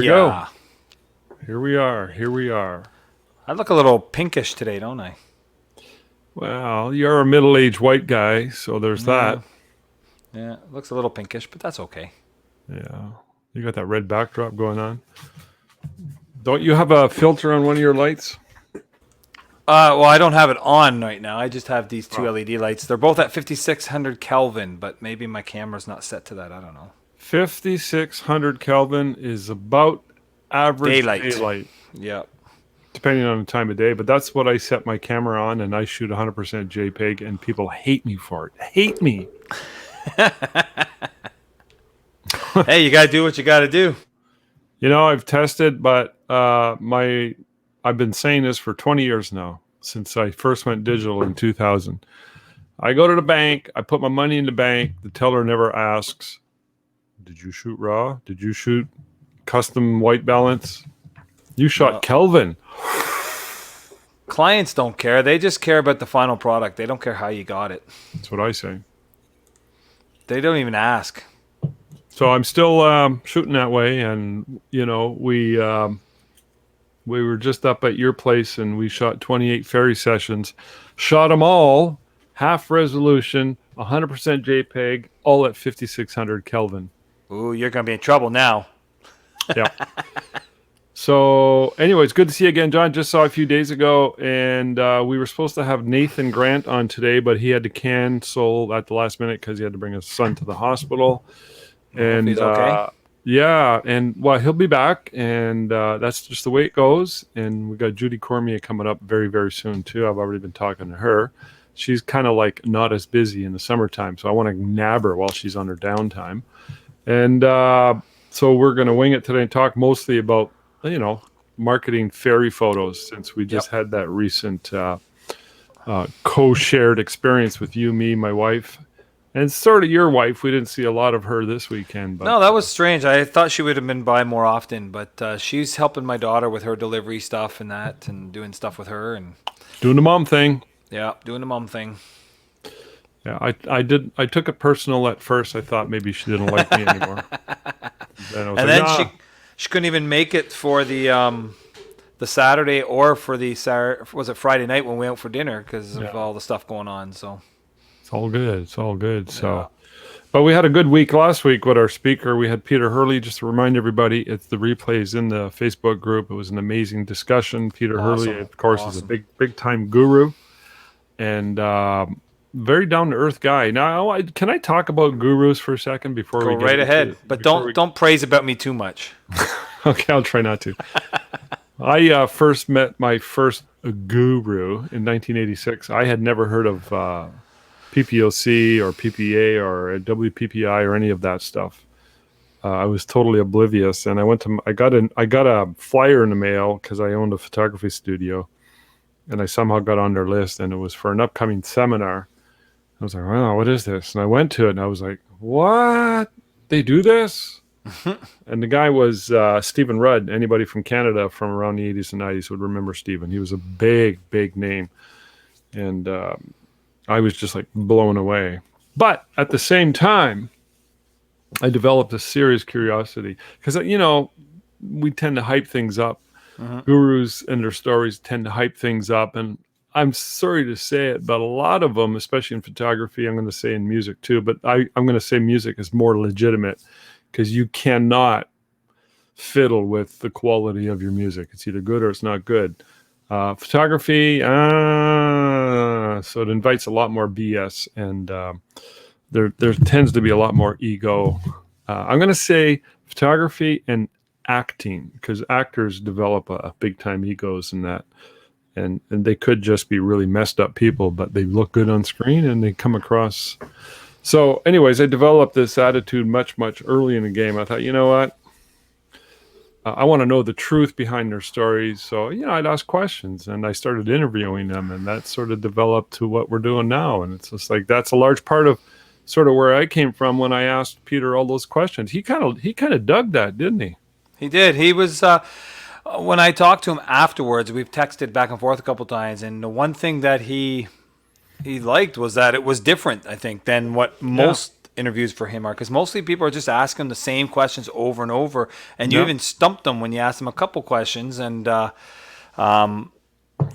we go. Yeah. Here we are. Here we are. I look a little pinkish today, don't I? Well, you're a middle-aged white guy, so there's Yeah. that. Yeah. It looks a little pinkish, but that's okay. Yeah. You got that red backdrop going on. Don't you have a filter on one of your lights? Well, I don't have it on right now. I just have these two Oh. LED lights. They're both at 5600 Kelvin, but maybe my camera's not set to that. I don't know. 5600 Kelvin is about average daylight, Yeah. depending on the time of day. But that's what I set my camera on, and I shoot 100% JPEG, and people hate me for it. Hate me. Hey, you got to do what you got to do. You know, I've tested, but I've been saying this for 20 years now, since I first went digital in 2000. I go to the bank, I put my money in the bank, the teller never asks, did you shoot raw? Did you shoot custom white balance? You shot Kelvin. Clients don't care. They just care about the final product. They don't care how you got it. That's what I say. They don't even ask. So I'm still shooting that way, and you know we were just up at your place and we shot 28 fairy sessions, shot them all half resolution, 100% JPEG, all at 5600 Kelvin. Ooh, you're gonna be in trouble now. Yeah. So anyway, it's good to see you again, John. Just saw a few days ago, and we were supposed to have Nathan Grant on today, but he had to cancel at the last minute because he had to bring his son to the hospital. And he's okay. yeah, and well, he'll be back, and that's just the way it goes. And we got Judy Cormier coming up very, very soon too. I've already been talking to her. She's kind of like not as busy in the summertime, so I want to nab her while she's on her downtime. And so we're going to wing it today and talk mostly about, you know, marketing fairy photos, since we just had that recent co-shared experience with you, me, my wife. And sort of your wife. We didn't see a lot of her this weekend. But, No, that was strange. I thought she would have been by more often, but she's helping my daughter with her delivery stuff and that, and doing stuff with her, and doing the mom thing. yeah, doing the mom thing. Yeah, I took it personal at first. I thought maybe she didn't like me anymore. And then she couldn't even make it for the Saturday or for the was it Friday night when we went out for dinner because of all the stuff going on. So it's all good. It's all good. So, but we had a good week last week with our speaker. We had Peter Hurley. Just to remind everybody, it's the replays in the Facebook group. It was an amazing discussion. Peter Hurley, of course, is a big time guru, and very down to earth guy. Now, can I talk about gurus for a second before we go right ahead? But don't praise about me too much. Okay, I'll try not to. I first met my first guru in 1986. I had never heard of PPOC or PPA or WPPI or any of that stuff. I was totally oblivious, and I got a flyer in the mail because I owned a photography studio, and I somehow got on their list, and it was for an upcoming seminar. I was like, wow, what is this? And I went to it, and I was like, what? They do this? And the guy was Stephen Rudd. Anybody from Canada from around the 80s and 90s would remember Stephen. He was a big name. And I was just like blown away. But at the same time, I developed a serious curiosity because, you know, we tend to hype things up. Gurus and their stories tend to hype things up. And I'm sorry to say it, but a lot of them, especially in photography, I'm going to say in music too, but I'm going to say music is more legitimate because you cannot fiddle with the quality of your music. It's either good or it's not good. Photography, so it invites a lot more BS, and there tends to be a lot more ego. I'm going to say photography and acting, because actors develop a big time egos in that. And they could just be really messed up people, but they look good on screen and they come across. So anyways, I developed this attitude much early in the game. I thought, you know what? I want to know the truth behind their stories. So, you know, I'd ask questions and I started interviewing them, and that sort of developed to what we're doing now. And it's just like, that's a large part of sort of where I came from when I asked Peter all those questions. He kind of dug that, didn't he? He did. He was, when I talked to him afterwards, we've texted back and forth a couple times, and the one thing that he liked was that it was different, I think, than what most interviews for him are, because mostly people are just asking the same questions over and over, and you even stumped them when you asked him a couple questions, and I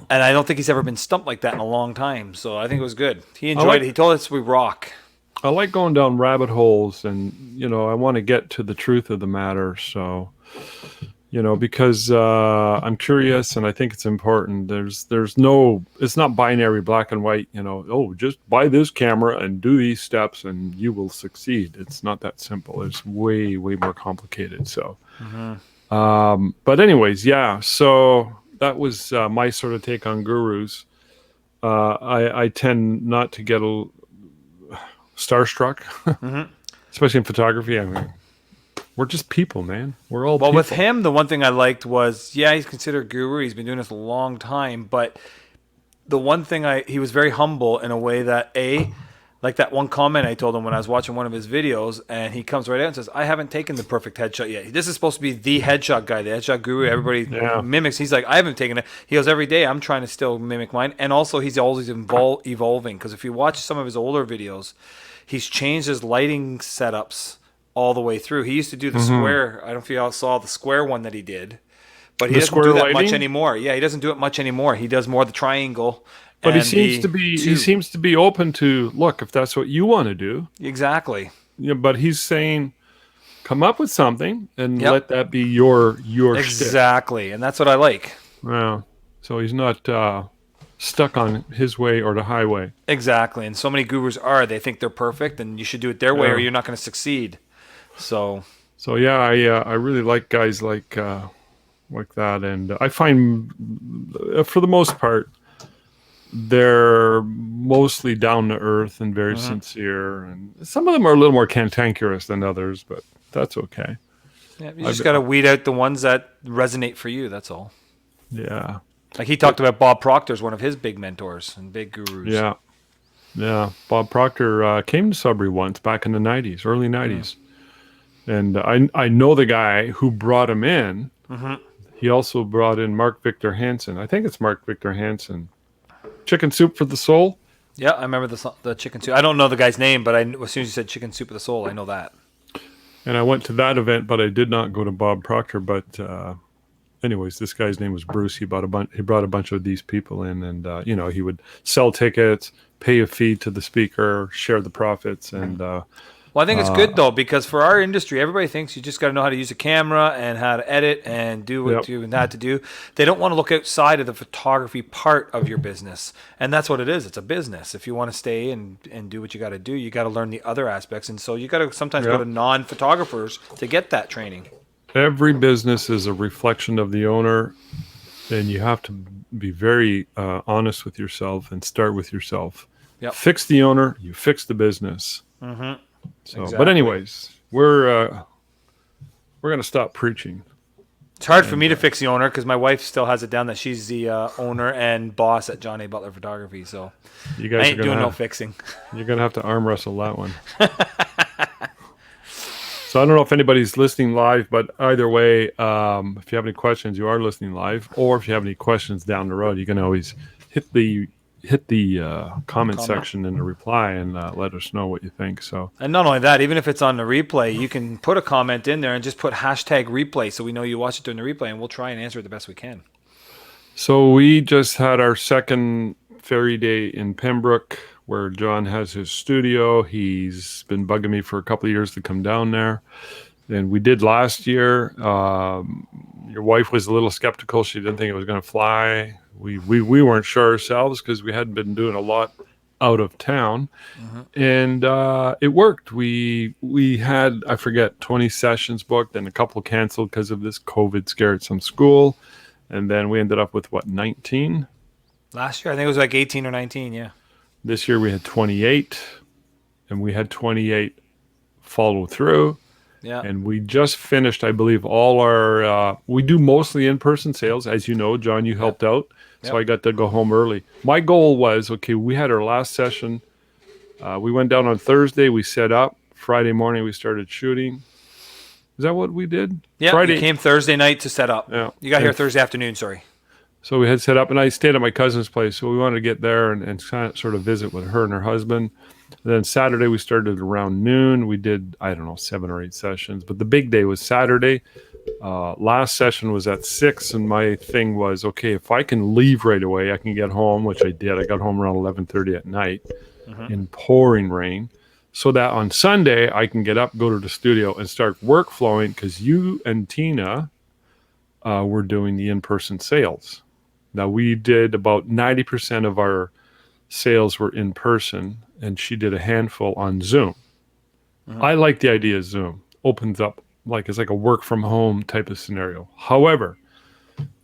don't think he's ever been stumped like that in a long time. So I think it was good. He enjoyed it. He told us we rock. I like going down rabbit holes, and I want to get to the truth of the matter. So, because I'm curious, and I think it's important. It's not binary, black and white. Just buy this camera and do these steps, and you will succeed. It's not that simple. It's way, way more complicated. So, but anyways, yeah. So that was my sort of take on gurus. I tend not to get starstruck, especially in photography. I mean, we're just people, man. We're all people. With him, the one thing I liked was, he's considered a guru. He's been doing this a long time, but the one thing he was very humble in a way that like that one comment I told him when I was watching one of his videos, and he comes right out and says, I haven't taken the perfect headshot yet. This is supposed to be the headshot guy, the headshot guru everybody mimics. He's like, I haven't taken it. He goes, every day I'm trying to still mimic mine. And also he's always evolving, because if you watch some of his older videos, he's changed his lighting setups all the way through. He used to do the square. I don't know if you all saw the square one that he did, but he doesn't do that much anymore. Yeah, he doesn't do it much anymore. He does more of the triangle. But he seems to be open to, look, if that's what you want to do. Exactly. Yeah, but he's saying, come up with something and let that be your exactly, shtick. And that's what I like. Yeah. So he's not stuck on his way or the highway. Exactly. And so many gurus they think they're perfect, and you should do it their way or you're not going to succeed. So yeah, I really like guys like that, and I find for the most part they're mostly down to earth and very sincere, and some of them are a little more cantankerous than others, but that's okay. Yeah, you just got to weed out the ones that resonate for you. That's all. Yeah. Like he talked about Bob Proctor's one of his big mentors and big gurus. Yeah. Bob Proctor came to Sudbury once back in the 90s, early 90s. And I know the guy who brought him in. He also brought in Mark Victor Hansen. I think it's Mark Victor Hansen. Chicken Soup for the Soul. Yeah, I remember the Chicken Soup. I don't know the guy's name, but as soon as you said Chicken Soup for the Soul, I know that. And I went to that event, but I did not go to Bob Proctor. But anyways, this guy's name was Bruce. He brought a bunch of these people in, and he would sell tickets, pay a fee to the speaker, share the profits, and. Well, I think it's good, though, because for our industry, everybody thinks you just got to know how to use a camera and how to edit and do what you had to do. They don't want to look outside of the photography part of your business. And that's what it is. It's a business. If you want to stay and do what you got to do, you got to learn the other aspects. And so you got to sometimes go to non-photographers to get that training. Every business is a reflection of the owner, and you have to be very honest with yourself and start with yourself. Fix the owner, you fix the business. So, exactly. But anyways, we're gonna stop preaching. It's hard for me to fix the owner because my wife still has it down that she's the owner and boss at John A. Butler Photography. So you guys I ain't doing no fixing. You're gonna have to arm wrestle that one. So I don't know if anybody's listening live, but either way, if you have any questions, you are listening live, or if you have any questions down the road, you can always hit the comment section in the reply and let us know what you think. So, and not only that, even if it's on the replay, you can put a comment in there and just put #replay so we know you watch it during the replay, and we'll try and answer it the best we can. So we just had our second Fairy Day in Pembroke, where John has his studio. He's been bugging me for a couple of years to come down there, and we did last year. Your wife was a little skeptical. She didn't think it was going to fly. We weren't sure ourselves because we hadn't been doing a lot out of town, and it worked. We had, I forget, 20 sessions booked, and a couple canceled because of this COVID scare at some school, and then we ended up with 19 last year. I think it was like 18 or 19. Yeah. This year we had 28, and we had 28 follow through. Yeah. And we just finished, I believe, all our, we do mostly in-person sales. As you know, John, you helped out. So I got to go home early. My goal was, we had our last session. We went down on Thursday. We set up. Friday morning, we started shooting. Is that what we did? Yeah, Friday. You came Thursday night to set up. Yeah. You got here Thursday afternoon, sorry. So we had set up, and I stayed at my cousin's place. So we wanted to get there and sort of visit with her and her husband. And then Saturday we started around noon. We did, I don't know, 7 or 8 sessions. But the big day was Saturday. Last session was at 6, and my thing was, okay, if I can leave right away, I can get home, which I did. I got home around 11:30 at night in pouring rain, so that on Sunday I can get up, go to the studio, and start work flowing, because you and Tina were doing the in-person sales. Now, we did about 90% of our sales were in person, and she did a handful on Zoom. I like the idea of Zoom. Opens up, like, it's like a work from home type of scenario. However,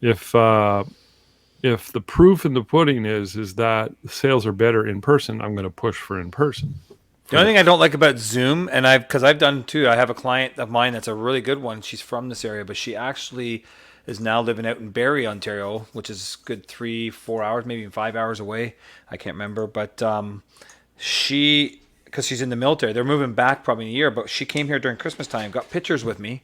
if the proof in the pudding is that sales are better in person, I'm going to push for in person. The only thing I don't like about Zoom, and because I've done too, I have a client of mine that's a really good one. She's from this area, but she actually is now living out in Barrie, Ontario, which is good 3-4 hours, maybe even 5 hours away. I can't remember, but because she's in the military, they're moving back probably in a year. But she came here during Christmas time, got pictures with me,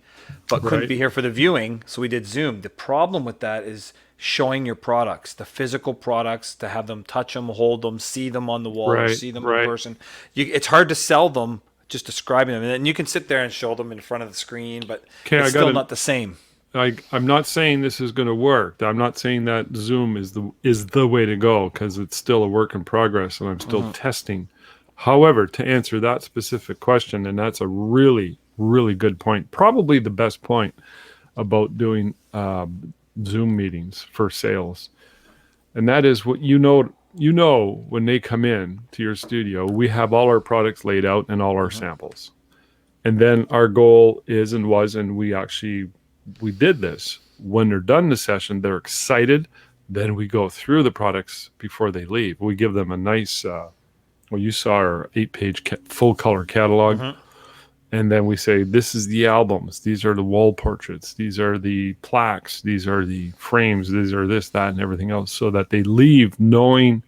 but couldn't be here for the viewing, so we did Zoom. The problem with that is showing your products, the physical products, to have them touch them, hold them, see them on the wall, or see them in person. It's hard to sell them just describing them, and then you can sit there and show them in front of the screen, but it's still not the same. I'm not saying this is going to work. I'm not saying that Zoom is the way to go, because it's still a work in progress and I'm still testing. However, to answer that specific question, and that's a really, really good point, probably the best point about doing Zoom meetings for sales, and that is what when they come in to your studio, we have all our products laid out and all our samples. And then our goal is and was, and we did this. When they're done the session, they're excited. Then we go through the products before they leave. We give them a nice, you saw our 8-page full color catalog. And then we say, this is the albums. These are the wall portraits. These are the plaques. These are the frames. These are this, that, and everything else, so that they leave knowing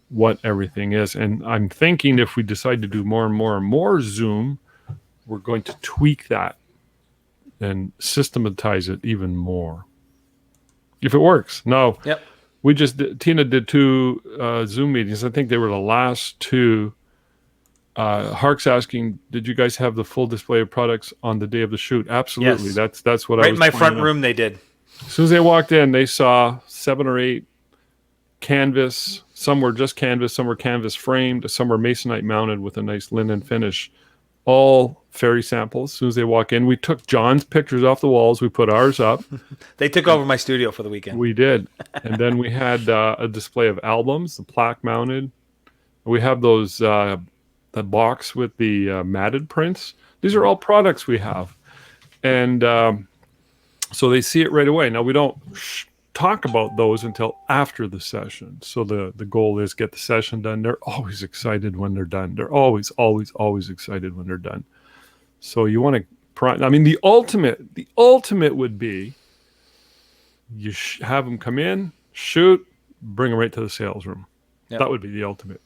what everything is. And I'm thinking if we decide to do more and more and more Zoom, we're going to tweak that and systematize it even more, if it works. Now, Tina did 2 Zoom meetings. I think they were the last 2. Hark's asking, did you guys have the full display of products on the day of the shoot? Absolutely. Yes. That's what I was right in my front room. They did. As soon as they walked in, they saw 7 or 8 canvas. Some were just canvas, some were canvas framed, some were masonite mounted with a nice linen finish. All fairy samples. As soon as they walk in, we took John's pictures off the walls. We put ours up. They took over my studio for the weekend. We did. And then we had a display of albums, the plaque mounted. We have those, the box with the matted prints. These are all products we have. And so they see it right away. Now, we don't talk about those until after the session. So the goal is get the session done. They're always excited when they're done. They're always, always, always excited when they're done. So you want to, I mean, the ultimate would be you have them come in, shoot, bring them right to the sales room. Yep. That would be the ultimate,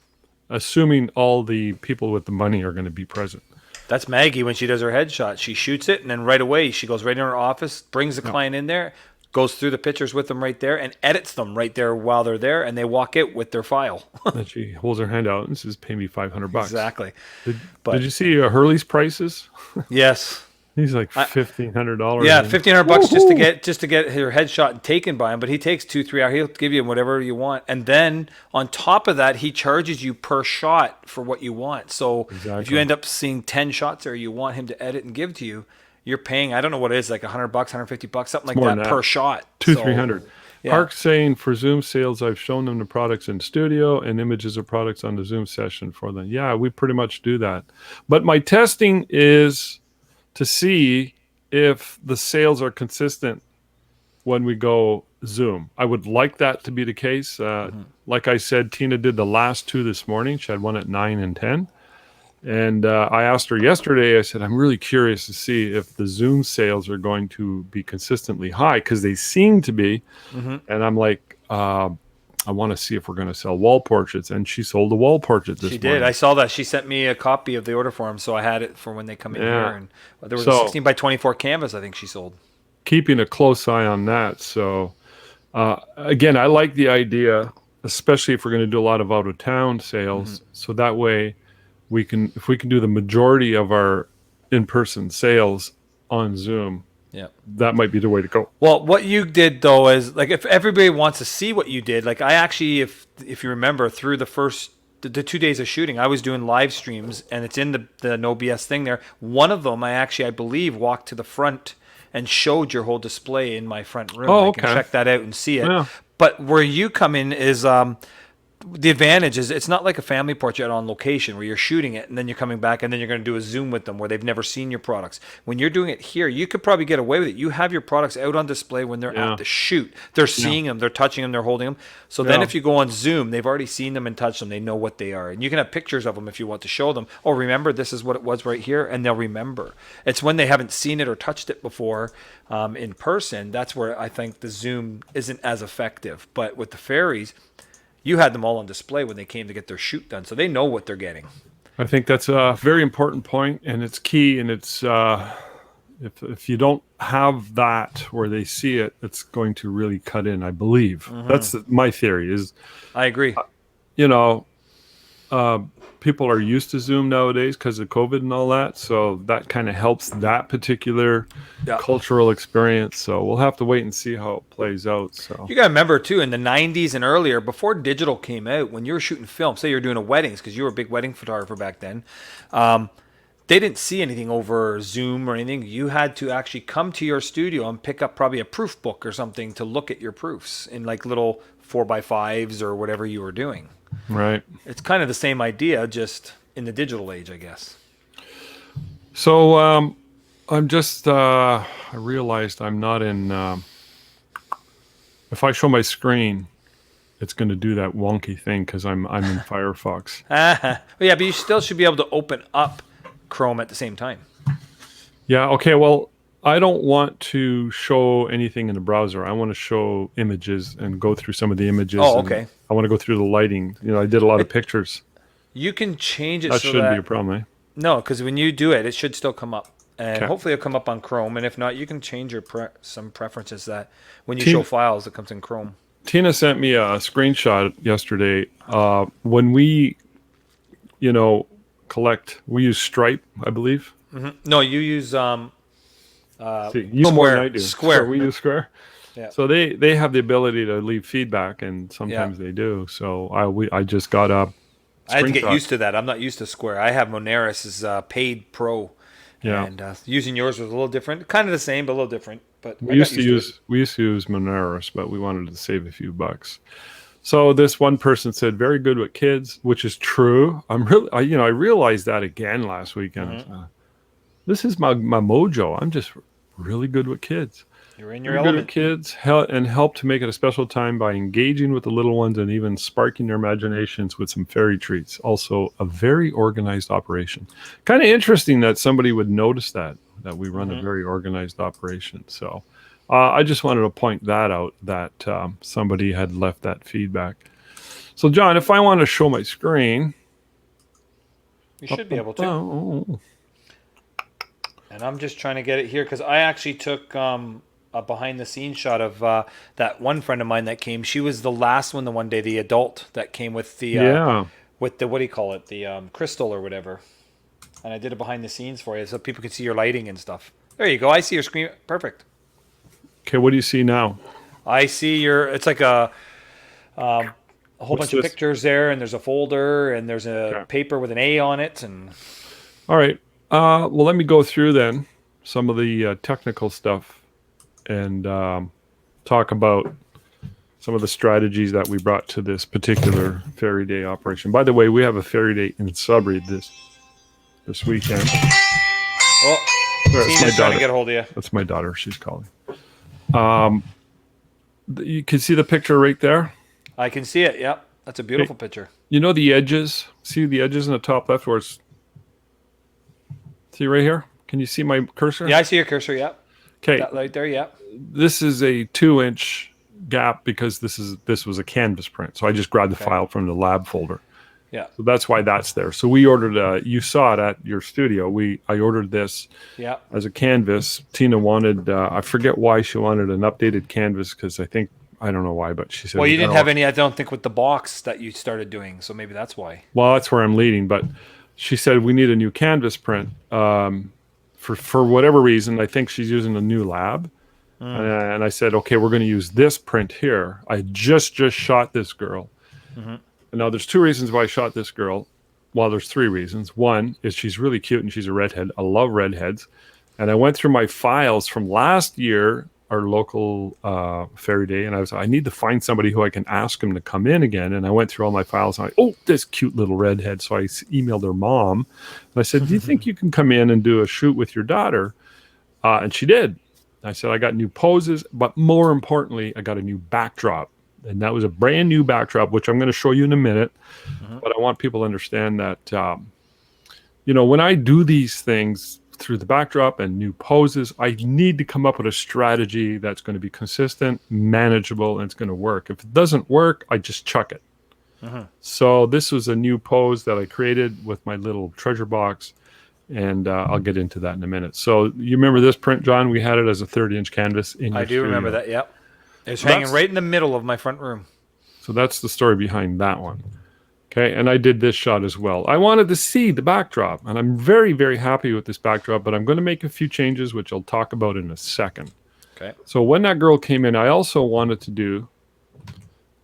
assuming all the people with the money are going to be present. That's Maggie when she does her headshot. She shoots it, and then right away she goes right in her office, brings the client in there, goes through the pictures with them right there, and edits them right there while they're there, and they walk out with their file. And she holds her hand out and says, "Pay me $500." Exactly. Did you see Hurley's prices? Yes. He's like $1,500. Yeah, $1,500 just to get her headshot taken by him. But he takes 2-3 hours. He'll give you whatever you want, and then on top of that, he charges you per shot for what you want. So if you end up seeing 10 shots there, you want him to edit and give to you, you're paying, I don't know what it is, like $100, $150, something like that per shot. $200-$300. Yeah. Hark's saying for Zoom sales, I've shown them the products in studio and images of products on the Zoom session for them. Yeah, we pretty much do that. But my testing is to see if the sales are consistent when we go Zoom. I would like that to be the case. Like I said, Tina did the last 2 this morning. She had one at 9 and 10. And I asked her yesterday, I said, I'm really curious to see if the Zoom sales are going to be consistently high, because they seem to be. And I'm like, I want to see if we're going to sell wall portraits. And she sold a wall portrait this morning. She did. I saw that. She sent me a copy of the order form, so I had it for when they come in here. And there was a 16 by 24 canvas I think she sold. Keeping a close eye on that. So Again, I like the idea, especially if we're going to do a lot of out of town sales. So that way if we can do the majority of our in-person sales on Zoom, Yeah. that might be the way to go. Well, what you did though is like if everybody wants to see what you did, like I actually, if you remember, through the 2 days of shooting, I was doing live streams, and it's in the NoBS thing there. One of them, I believe, walked to the front and showed your whole display in my front room. Oh, I can okay. check that out and see it. Yeah. But where you come in is the advantage is it's not like a family portrait on location where you're shooting it and then you're coming back and then you're going to do a Zoom with them where they've never seen your products. When you're doing it here, you could probably get away with it. You have your products out on display when they're Yeah. at the shoot. They're seeing them, they're touching them, they're holding them. So then Yeah. if you go on Zoom, they've already seen them and touched them. They know what they are. And you can have pictures of them if you want to show them. Oh, remember, this is what it was right here. And they'll remember. It's when they haven't seen it or touched it before in person. That's where I think the Zoom isn't as effective. But with the fairies, you had them all on display when they came to get their shoot done, so they know what they're getting. I think that's a very important point, and it's key. And it's if you don't have that where they see it, it's going to really cut in. I believe that's my theory. Is I agree. you know people are used to Zoom nowadays because of COVID and all that, so that kind of helps that particular cultural experience. So we'll have to wait and see how it plays out. So You got to remember, too, in the 90s and earlier, before digital came out, when you were shooting film, say you're doing a weddings, because you were a big wedding photographer back then, they didn't see anything over Zoom or anything. You had to actually come to your studio and pick up probably a proof book or something to look at your proofs in like little 4x5s or whatever you were doing. right. It's kind of the same idea, just in the digital age, I guess. So I'm just I realized I'm not in. If I show my screen, it's going to do that wonky thing because I'm in Firefox. Well, yeah, but you still should be able to open up Chrome at the same time. Yeah. Okay. Well, I don't want to show anything in the browser. I want to show images and go through some of the images. Oh, and okay. I want to go through the lighting. I did a lot of pictures. You can change it That so shouldn't that be a problem, eh? no, because when you do it, it should still come up, and Okay. hopefully it'll come up on Chrome. And if not, you can change your some preferences that when you Team- show files, it comes in Chrome. Tina sent me a screenshot yesterday. When we, we use Stripe, I believe. No, you use See, you know more than I do. Square. So we use Square. Yeah. So they have the ability to leave feedback, and sometimes they do. So I just got a I had to get screenshot. used to that. I'm not used to Square. I have Moneris as paid pro, Yeah. and using yours was a little different, kind of the same but a little different. But We used to use Moneris, but we wanted to save a few bucks. So this one person said, "Very good with kids," which is true. I realized that again last weekend. This is my mojo. I'm just really good with kids. You're in your We're good with element. kids and help to make it a special time by engaging with the little ones and even sparking their imaginations with some fairy treats. Also, a very organized operation. Kind of interesting that somebody would notice that we run a very organized operation. So I just wanted to point that out, that somebody had left that feedback. So, John, if I want to show my screen. You should be able to. Oh. And I'm just trying to get it here because I actually took a behind the scenes shot of that one friend of mine that came. She was the last one the one day, the adult that came with the with the, what do you call it, the crystal or whatever. And I did it behind the scenes for you so people could see your lighting and stuff. There you go. I see your screen. Perfect. Okay, what do you see now? I see it's like a whole What's bunch of this? pictures there, and there's a folder, and there's a Okay. paper with an A on it, and All right. Well, let me go through then some of the technical stuff and talk about some of the strategies that we brought to this particular Fairy Day operation. By the way, we have a Fairy Day in Sudbury this weekend. oh, There, it's Tina's my trying daughter. to get a hold of you. That's my daughter. She's calling. You can see the picture right there. I can see it. Yep, that's a beautiful picture. You know the edges? See the edges in the top left where it's... See right here? Can you see my cursor? Yeah, I see your cursor. Yep, Okay. that right there. Yep. This is a 2-inch gap because this was a canvas print. So I just grabbed the file from the lab folder. Yeah. So that's why that's there. So we ordered you saw it at your studio. I ordered this Yeah. as a canvas. Tina wanted I forget why she wanted an updated canvas because I think I don't know why, but she said, Well, "We you got didn't all-" have any, I don't think, with the box that you started doing, so maybe that's why. Well, that's where I'm leading. But she said we need a new canvas print for whatever reason. I think she's using a new lab, and I said, okay, we're going to use this print here. I just shot this girl. And now there's two reasons why I shot this girl. Well, there's three reasons. One is she's really cute and she's a redhead. I love redheads. And I went through my files from last year, our local fairy day, and I need to find somebody who I can ask him to come in again. And I went through all my files and this cute little redhead. So I emailed her mom and I said, do you think you can come in and do a shoot with your daughter? And she did. I said, I got new poses, but more importantly, I got a new backdrop. And that was a brand new backdrop, which I'm going to show you in a minute. But I want people to understand that, when I do these things through the backdrop and new poses, I need to come up with a strategy that's going to be consistent, manageable, and it's going to work. If it doesn't work, I just chuck it. So this was a new pose that I created with my little treasure box. And I'll get into that in a minute. So you remember this print, John? We had it as a 30-inch canvas in your I do remember studio. that, yep. It's hanging right in the middle of my front room. So that's the story behind that one. Okay, and I did this shot as well. I wanted to see the backdrop, and I'm very, very happy with this backdrop, but I'm going to make a few changes, which I'll talk about in a second. Okay. So when that girl came in, I also wanted to do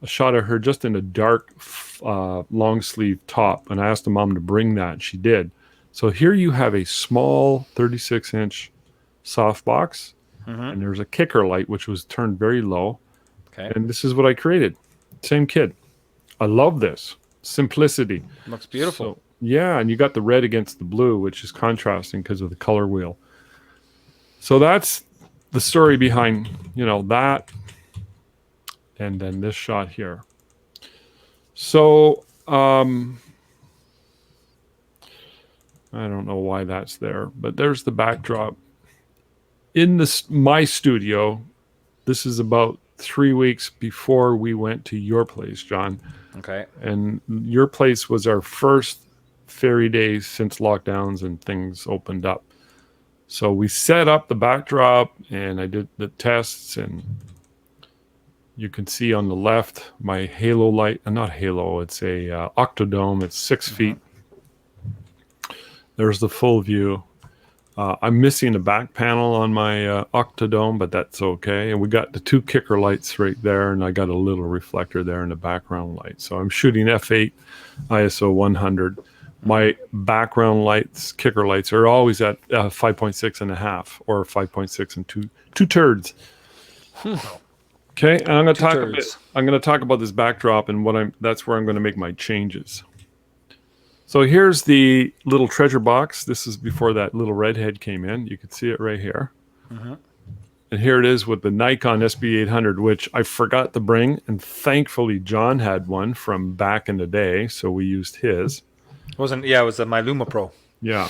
a shot of her just in a dark long sleeve top, and I asked the mom to bring that, and she did. So here you have a small 36-inch softbox, and there's a kicker light, which was turned very low. Okay. And this is what I created. Same kid. I love this. Simplicity. Looks beautiful. So, yeah, and you got the red against the blue, which is contrasting because of the color wheel. So that's the story behind, that. And then this shot here. So, I don't know why that's there, but there's the backdrop. In my studio, this is about 3 weeks before we went to your place, John. Okay. And your place was our first fairy day since lockdowns and things opened up. So we set up the backdrop and I did the tests, and you can see on the left my halo light. Not halo, it's a octodome. It's 6 feet. There's the full view. I'm missing a back panel on my octodome, but that's okay. And we got the two kicker lights right there, and I got a little reflector there in the background light. So I'm shooting f8 ISO 100. My background lights, kicker lights, are always at 5.6 and a half or 5.6 and two turds. Okay, and I'm going to talk a bit. I'm going to talk about this backdrop and that's where I'm going to make my changes. So here's the little treasure box. This is before that little redhead came in. You can see it right here. And here it is with the Nikon SB800, which I forgot to bring. And thankfully, John had one from back in the day, so we used his. It was my Luma Pro. Yeah.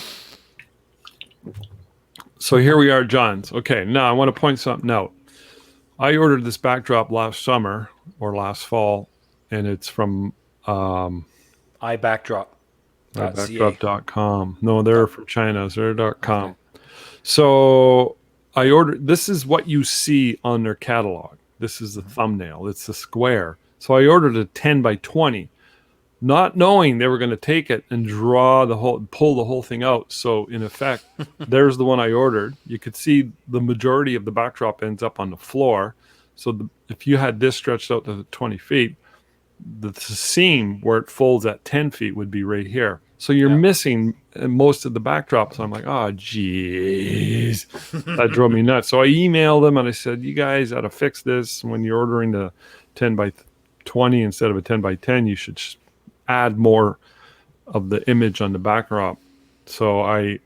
So here we are, John's. Okay, now I want to point something out. I ordered this backdrop last summer or last fall, and it's from iBackdrop. Backdrop.com. No, they're from China. So they're .com. Okay. So I ordered. This is what you see on their catalog. This is the thumbnail. It's the square. So I ordered a 10 by 20, not knowing they were going to take it and pull the whole thing out. So in effect, there's the one I ordered. You could see the majority of the backdrop ends up on the floor. So if you had this stretched out to 20 feet, the seam where it folds at 10 feet would be right here. So you're missing most of the backdrop. So I'm like, oh, geez. That drove me nuts. So I emailed them and I said, you guys got to fix this. When you're ordering the 10 by 20 instead of a 10 by 10, you should add more of the image on the backdrop. So I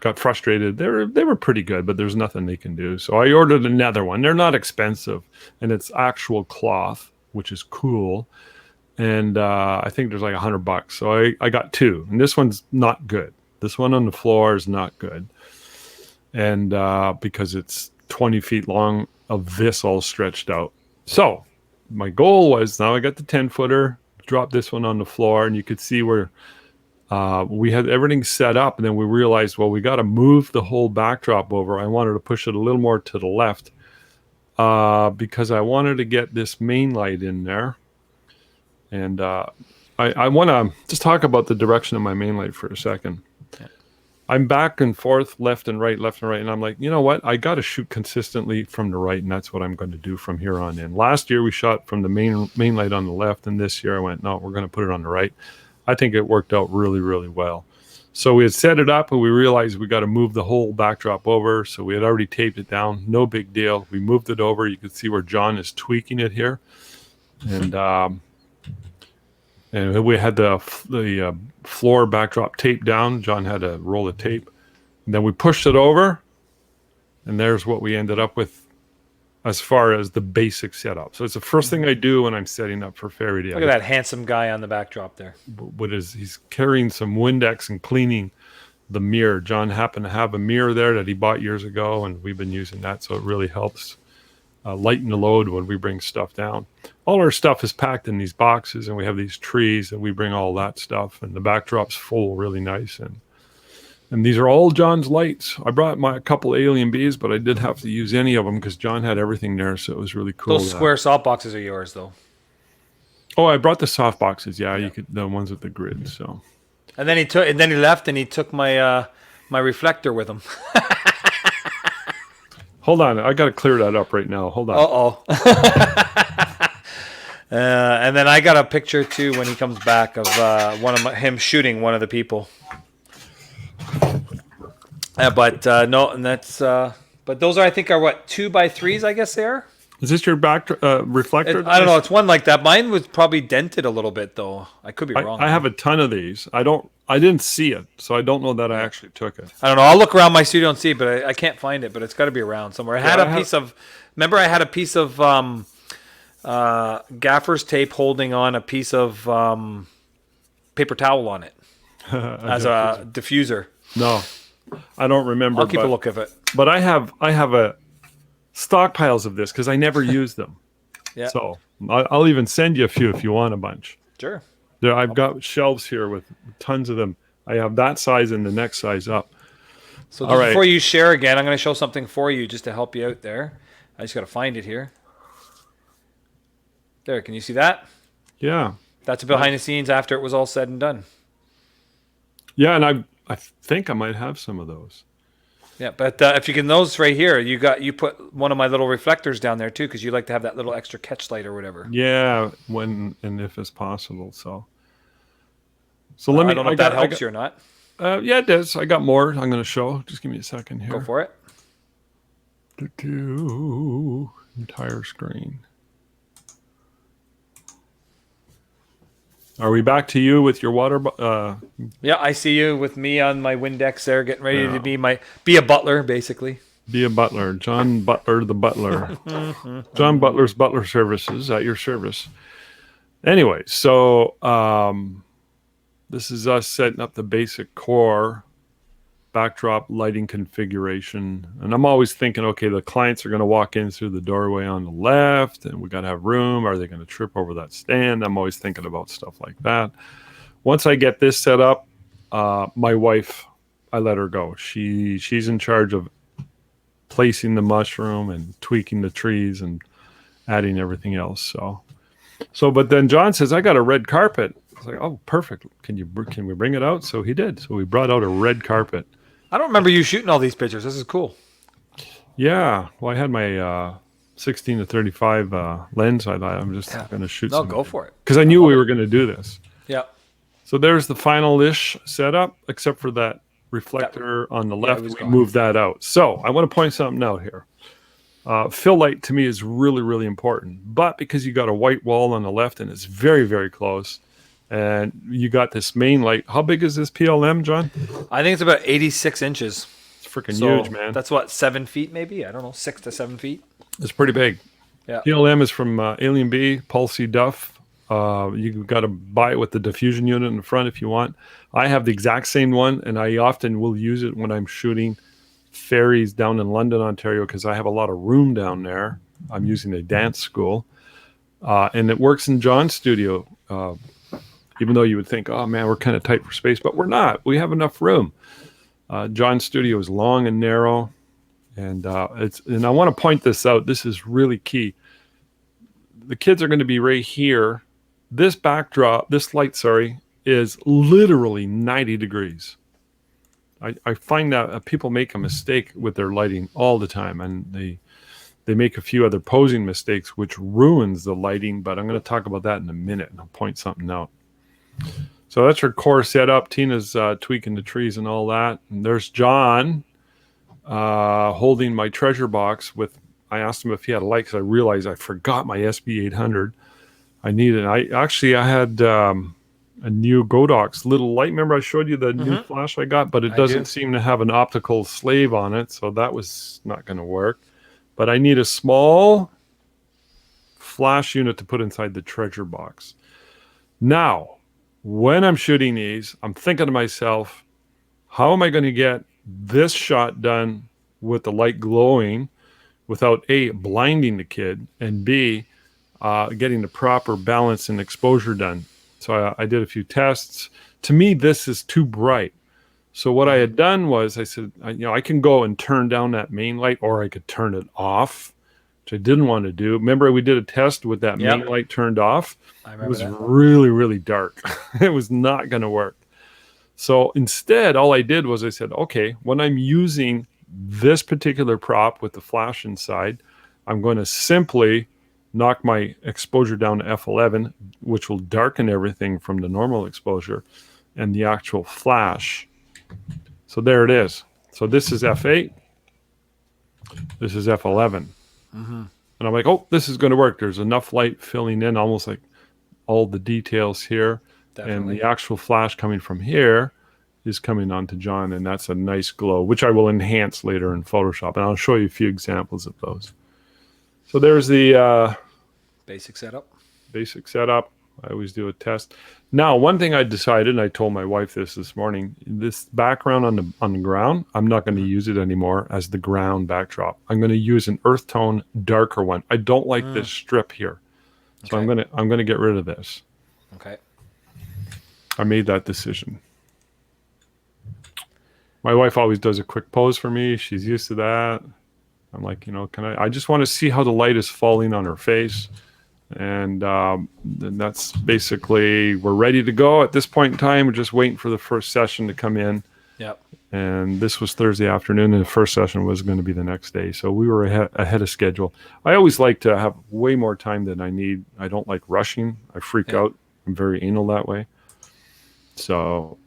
got frustrated. They were pretty good, but there's nothing they can do. So I ordered another one. They're not expensive, and it's actual cloth, which is cool. And I think there's like $100. So I got two, and this one's not good. This one on the floor is not good. And because it's 20 feet long of this all stretched out. So my goal was, now I got the 10-footer, drop this one on the floor, and you could see where we had everything set up. And then we realized, well, we got to move the whole backdrop over. I wanted to push it a little more to the left because I wanted to get this main light in there. And I want to just talk about the direction of my main light for a second. I'm back and forth, left and right, and I'm like, you know what? I got to shoot consistently from the right, and that's what I'm going to do from here on in. Last year we shot from the main light on the left, and this year I went, no, we're going to put it on the right. I think it worked out really, really well. So we had set it up, and we realized we got to move the whole backdrop over. So we had already taped it down. No big deal. We moved it over. You can see where John is tweaking it here, and we had the floor backdrop taped down. John had a roll of tape. And then we pushed it over, and there's what we ended up with as far as the basic setup. So it's the first thing I do when I'm setting up for Fairy Day. Look at that handsome guy on the backdrop there. He's carrying some Windex and cleaning the mirror. John happened to have a mirror there that he bought years ago, and we've been using that, so it really helps lighten the load when we bring stuff down. All our stuff is packed in these boxes, and we have these trees, and we bring all that stuff, and the backdrop's full, really nice. And these are all John's lights. I brought a couple Alien Bs, but I did have to use any of them because John had everything there, so it was really cool. Those square soft boxes are yours, though. Oh, I brought the soft boxes. Yeah, you could, the ones with the grid. So. And then he left, and he took my my reflector with him. Hold on, I got to clear that up right now. Hold on. And then I got a picture too when he comes back of him shooting one of the people. But those are, I think, are what, 2x3s? I guess they are. Is this your back reflector? I don't know. It's one like that. Mine was probably dented a little bit, though. I could be wrong. I have a ton of these. I didn't see it, so I don't know that I actually took it. I don't know. I'll look around my studio and see, but I can't find it. But it's got to be around somewhere. I had a piece of. Remember, I had a piece of gaffer's tape holding on a piece of paper towel on it as a diffuser. No, I don't remember. I'll keep a look of it. But I have a stockpiles of this because I never use them. Yeah. So I'll even send you a few if you want a bunch. Sure. I've got shelves here with tons of them. I have that size and the next size up. So before you share again, I'm going to show something for you just to help you out there. I just got to find it here. There, can you see that? Yeah. That's behind the scenes after it was all said and done. Yeah, and I think I might have some of those. Yeah, but if you can, those right here, you put one of my little reflectors down there too, because you like to have that little extra catch light or whatever. Yeah, when and if it's possible. So let me. I don't know if that helps you or not. Yeah, it does. I got more. I'm going to show. Just give me a second here. Go for it. Entire screen. Are we back to you with your water? Yeah, I see you with me on my Windex there, getting ready to be a butler, basically. Be a butler. John Butler, the butler. John Butler's Butler Services at your service. Anyway, so this is us setting up the basic core backdrop lighting configuration. And I'm always thinking, okay, the clients are going to walk in through the doorway on the left, and we got to have room. Are they going to trip over that stand? I'm always thinking about stuff like that. Once I get this set up, my wife, I let her go. She's in charge of placing the mushroom and tweaking the trees and adding everything else. But then John says, I got a red carpet. I was like, oh, perfect. Can we bring it out? So he did. So we brought out a red carpet. I don't remember you shooting all these pictures. This is cool. Yeah. Well, I had my 16 to 35 lens. I thought I'm just going to shoot some. Go for it. Because I knew we were going to do this. Yeah. So there's the final-ish setup, except for that reflector on the left. We moved that out. So I want to point something out here. Fill light to me is really, really important. But because you got a white wall on the left and it's very, very close, and you got this main light. How big is this PLM, John? I think it's about 86 inches. It's freaking huge, man. That's what, 7 feet maybe? I don't know, 6 to 7 feet. It's pretty big. Yeah. PLM is from Alien B, Pulsey Duff. You got to buy it with the diffusion unit in the front if you want. I have the exact same one, and I often will use it when I'm shooting fairies down in London, Ontario, because I have a lot of room down there. I'm using a dance school. And it works in John's studio. Even though you would think, oh man, we're kind of tight for space, but we're not. We have enough room. John's studio is long and narrow, And and I want to point this out. This is really key. The kids are going to be right here. This backdrop, this light, sorry, is literally 90 degrees. I find that people make a mistake with their lighting all the time, and they make a few other posing mistakes, which ruins the lighting. But I'm going to talk about that in a minute, and I'll point something out. So that's her core setup. Tina's tweaking the trees and all that. And there's John holding my treasure box with. I asked him if he had a light because I realized I forgot my SB800. I needed. I had a new Godox little light. Remember I showed you the new flash I got, but it doesn't seem to have an optical slave on it, so that was not going to work. But I need a small flash unit to put inside the treasure box. Now, when I'm shooting these, I'm thinking to myself, how am I going to get this shot done with the light glowing without A, blinding the kid, and B, getting the proper balance and exposure done? So I did a few tests. To me, this is too bright. So what I had done was I said, I can go and turn down that main light, or I could turn it off, which I didn't want to do. Remember, we did a test with that main light turned off. I remember it was that. really, really dark. It was not going to work. So instead, all I did was I said, okay, when I'm using this particular prop with the flash inside, I'm going to simply knock my exposure down to f11, which will darken everything from the normal exposure and the actual flash. So there it is. So this is f8. This is f11. And I'm like, oh, this is going to work. There's enough light filling in, almost like all the details here. Definitely. And the actual flash coming from here is coming onto John, and that's a nice glow, which I will enhance later in Photoshop. And I'll show you a few examples of those. So there's the basic setup. Basic setup. I always do a test. Now, one thing I decided, and I told my wife this morning, this background on the ground, I'm not going to use it anymore as the ground backdrop. I'm going to use an earth tone, darker one. I don't like this strip here, so I'm going to get rid of this. Okay. I made that decision. My wife always does a quick pose for me. She's used to that. I'm like, I just want to see how the light is falling on her face. And then that's basically, we're ready to go at this point in time. We're just waiting for the first session to come in. Yep. And this was Thursday afternoon, and the first session was going to be the next day. So we were ahead of schedule. I always like to have way more time than I need. I don't like rushing. I freak out. I'm very anal that way. So...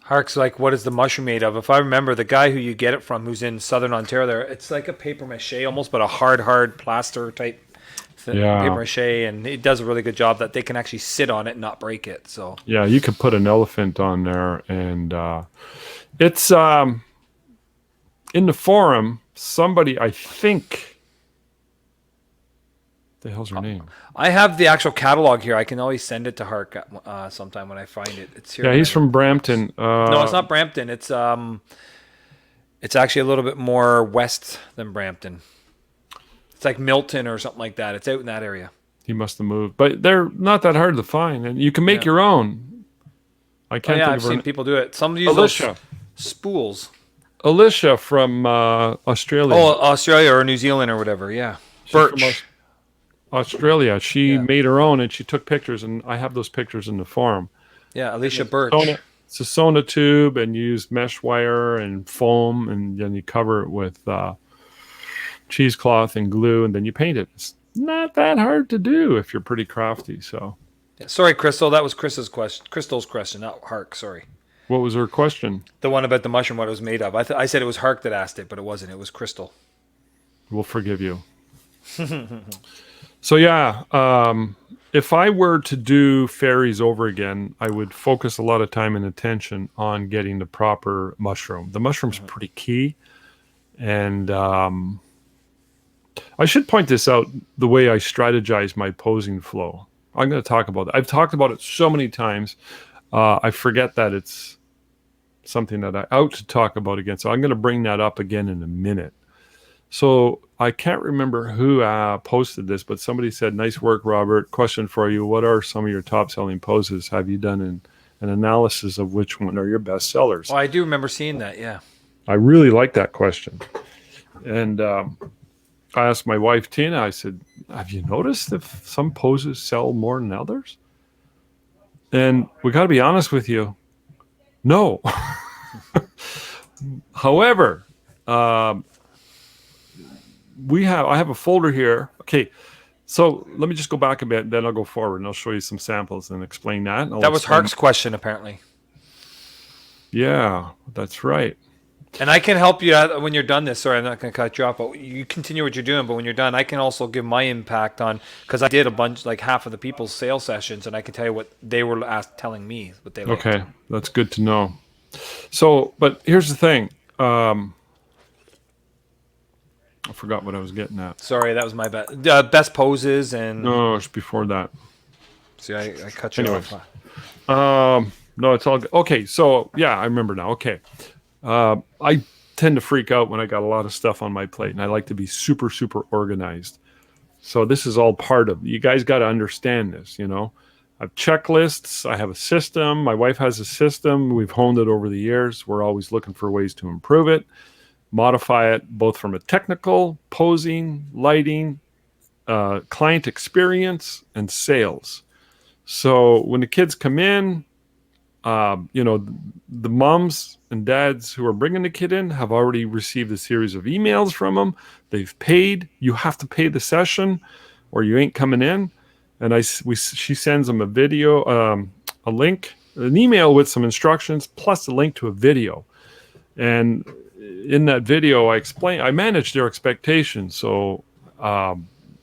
Hark's like, what is the mushroom made of? If I remember, the guy who you get it from, who's in Southern Ontario there, it's like a paper mache almost, but a hard plaster type paper mache, and it does a really good job that they can actually sit on it and not break it. So yeah, you could put an elephant on there, and it's in the forum, somebody, I think, the hell's her name? I have the actual catalog here. I can always send it to Hark sometime when I find it. It's here. Yeah, he's from Brampton. No, it's not Brampton. It's actually a little bit more west than Brampton. It's like Milton or something like that. It's out in that area. He must have moved, but they're not that hard to find, and you can make your own. I can't. I've seen people do it. Some use those spools. Alicia from Australia. Oh, Australia or New Zealand or whatever. Yeah, Birch. Australia. She made her own, and she took pictures, and I have those pictures in the forum. Yeah, Alicia Birch. It's a sonotube, and you use mesh wire and foam, and then you cover it with cheesecloth and glue, and then you paint it. It's not that hard to do if you're pretty crafty. So, sorry, Crystal, that was Crystal's question, not Hark. Sorry. What was her question? The one about the mushroom, what it was made of. I said it was Hark that asked it, but it wasn't. It was Crystal. We'll forgive you. So yeah, if I were to do fairies over again, I would focus a lot of time and attention on getting the proper mushroom. The mushroom's pretty key. And I should point this out, the way I strategize my posing flow. I'm going to talk about it. I've talked about it so many times. I forget that it's something that I out to talk about again. So I'm going to bring that up again in a minute. So I can't remember who posted this, but somebody said, nice work, Robert. Question for you. What are some of your top selling poses? Have you done an analysis of which one are your best sellers? Oh, I do remember seeing that. Yeah. I really like that question. And I asked my wife, Tina, I said, have you noticed if some poses sell more than others? And we got to be honest with you. No. However, um, I have a folder here. Okay. So let me just go back a bit, then I'll go forward and I'll show you some samples and explain that. And I'll That was explain. Hark's question, apparently. Yeah, that's right. And I can help you out when you're done this. Sorry, I'm not going to cut you off, but you continue what you're doing. But when you're done, I can also give my impact on, because I did a bunch, like half of the people's sales sessions, and I can tell you what they were telling me what they liked. Okay, that's good to know. So, but here's the thing. I forgot what I was getting at. Sorry, that was my best. Best poses and. No, it's before that. See, I cut you Anyways. off. No, it's all good. Okay, so yeah, I remember now. Okay. I tend to freak out when I got a lot of stuff on my plate, and I like to be super, super organized. So this is all part of, you guys got to understand this, you know. I have checklists. I have a system. My wife has a system. We've honed it over the years. We're always looking for ways to improve it, modify it, both from a technical, posing, lighting, client experience, and sales. So when the kids come in, you know, the moms and dads who are bringing the kid in have already received a series of emails from them. They've paid. You have to pay the session or you ain't coming in. And she sends them a video, a link, an email with some instructions, plus a link to a video. And in that video, I manage their expectations. So,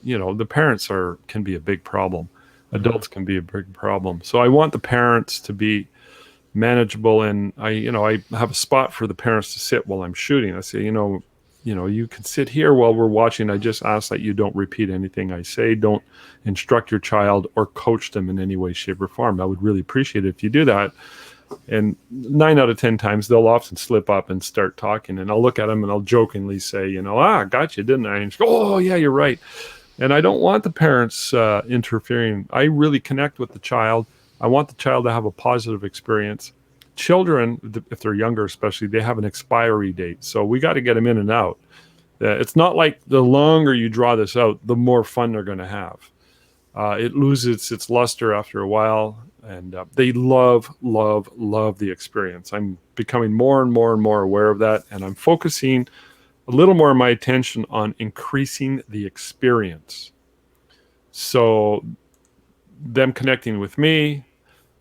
you know, the parents can be a big problem. Adults can be a big problem. So I want the parents to be manageable, and I have a spot for the parents to sit while I'm shooting. I say, you can sit here while we're watching. I just ask that you don't repeat anything I say. Don't instruct your child or coach them in any way, shape, or form. I would really appreciate it if you do that. And 9 out of 10 times they'll often slip up and start talking, and I'll look at them and I'll jokingly say, got you, didn't I? And go, oh yeah, you're right. And I don't want the parents interfering. I really connect with the child. I want the child to have a positive experience. Children, if they're younger especially, they have an expiry date. So we got to get them in and out. It's not like the longer you draw this out, the more fun they're going to have. It loses its luster after a while, and they love the experience. I'm becoming more and more and more aware of that, and I'm focusing a little more of my attention on increasing the experience. So them connecting with me,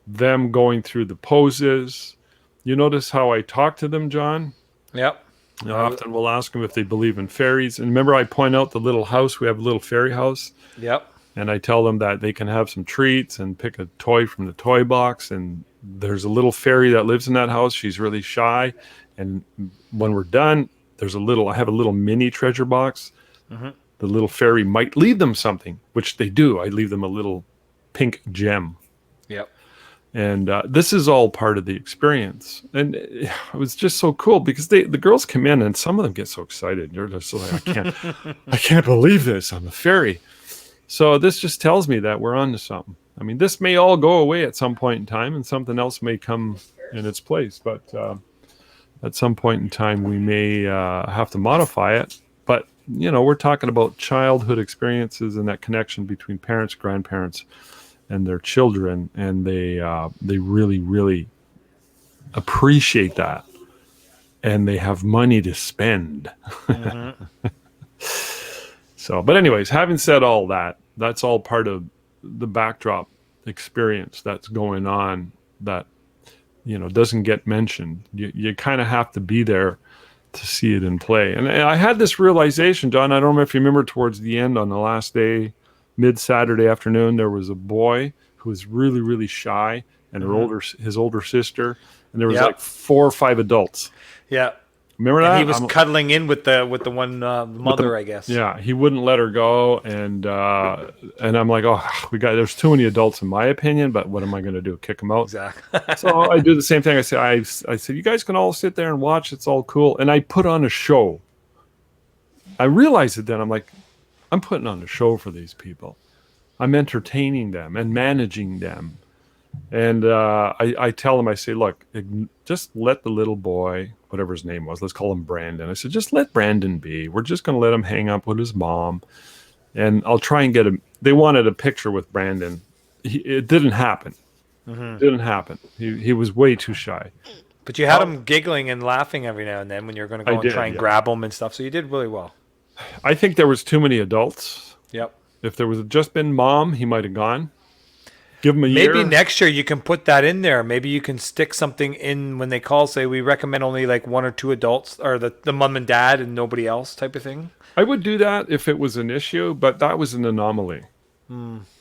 them going through the poses. You notice how I talk to them, John? Yep. Often we'll ask them if they believe in fairies. And remember I point out the little house, we have a little fairy house. Yep. And I tell them that they can have some treats and pick a toy from the toy box. And there's a little fairy that lives in that house. She's really shy. And when we're done, I have a little mini treasure box. Mm-hmm. The little fairy might leave them something, which they do. I leave them a little pink gem. Yep. And this is all part of the experience. And it was just so cool because the girls come in and some of them get so excited. They're just like, I can't believe this. I'm a fairy. So this just tells me that we're on to something. I mean, this may all go away at some point in time and something else may come in its place. But at some point in time, we may have to modify it. But, we're talking about childhood experiences and that connection between parents, grandparents, and their children, and they really, really appreciate that, and they have money to spend. Mm-hmm. So, but anyways, having said all that, that's all part of the backdrop experience that's going on that doesn't get mentioned. You kind of have to be there to see it in play. And I had this realization, John. I don't know if you remember towards the end on the last day. Mid-Saturday afternoon, there was a boy who was really, really shy, and his older sister, and there was like 4 or 5 adults. Yeah, remember that? He was cuddling in with the one mother, I guess. Yeah, he wouldn't let her go, and I'm like, there's too many adults in my opinion, but what am I going to do? Kick them out? Exactly. So I do the same thing. I said, you guys can all sit there and watch. It's all cool, and I put on a show. I realized it then. I'm like, I'm putting on a show for these people. I'm entertaining them and managing them. And I tell him, I say, look, just let the little boy, whatever his name was, let's call him Brandon. I said, just let Brandon be. We're just going to let him hang up with his mom. And I'll try and get him. They wanted a picture with Brandon. It didn't happen. Mm-hmm. Didn't happen. He was way too shy. But you had him giggling and laughing every now and then when you're going to go I and did, try and yeah. grab him and stuff. So you did really well. I think there was too many adults. Yep. If there was just been mom, he might have gone. Give him a Maybe year. next year you can put that in there. Maybe you can stick something in when they call, say we recommend only like 1 or 2 adults, or the mom and dad and nobody else type of thing. I would do that if it was an issue, but that was an anomaly.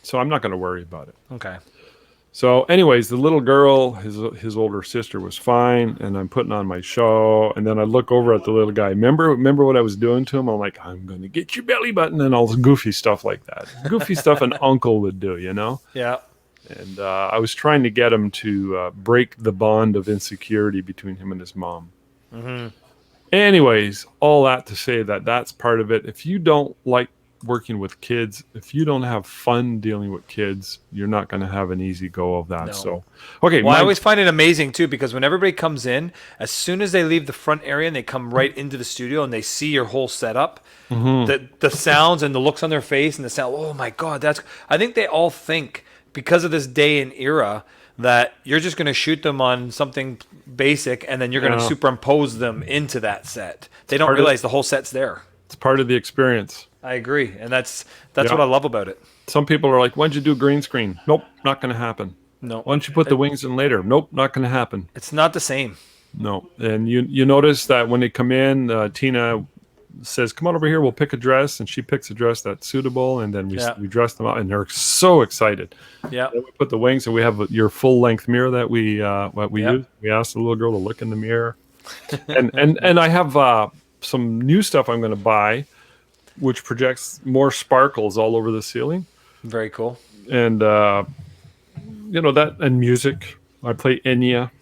So I'm not going to worry about it. Okay. So anyways, the little girl, his older sister was fine, and I'm putting on my show, and then I look over at the little guy. Remember what I was doing to him? I'm like, I'm going to get your belly button, and all this goofy stuff like that. Goofy stuff an uncle would do, you know? Yeah. And I was trying to get him to break the bond of insecurity between him and his mom. Mm-hmm. Anyways, all that to say that that's part of it. If you don't like working with kids, if you don't have fun dealing with kids, you're not going to have an easy go of that. No. So, okay. Well, I always find it amazing too, because when everybody comes in, as soon as they leave the front area and they come right into the studio and they see your whole setup, the sounds and the looks on their face and the sound, oh my God, I think they all think, because of this day and era, that you're just going to shoot them on something basic and then you're going to superimpose them into that set. They don't realize the whole set's there. It's part of the experience. I agree, and that's what I love about it. Some people are like, why'd you do green screen? Nope, not going to happen. No. Why don't you put the wings in later? Nope, not going to happen. It's not the same. No. And you notice that when they come in, Tina says, come on over here, we'll pick a dress, and she picks a dress that's suitable, and then we dress them up, and they're so excited. Yeah. Then we put the wings, and we have your full length mirror that we use. We asked the little girl to look in the mirror, and I have some new stuff I'm going to buy, which projects more sparkles all over the ceiling. Very cool. And that, and music. I play Enya.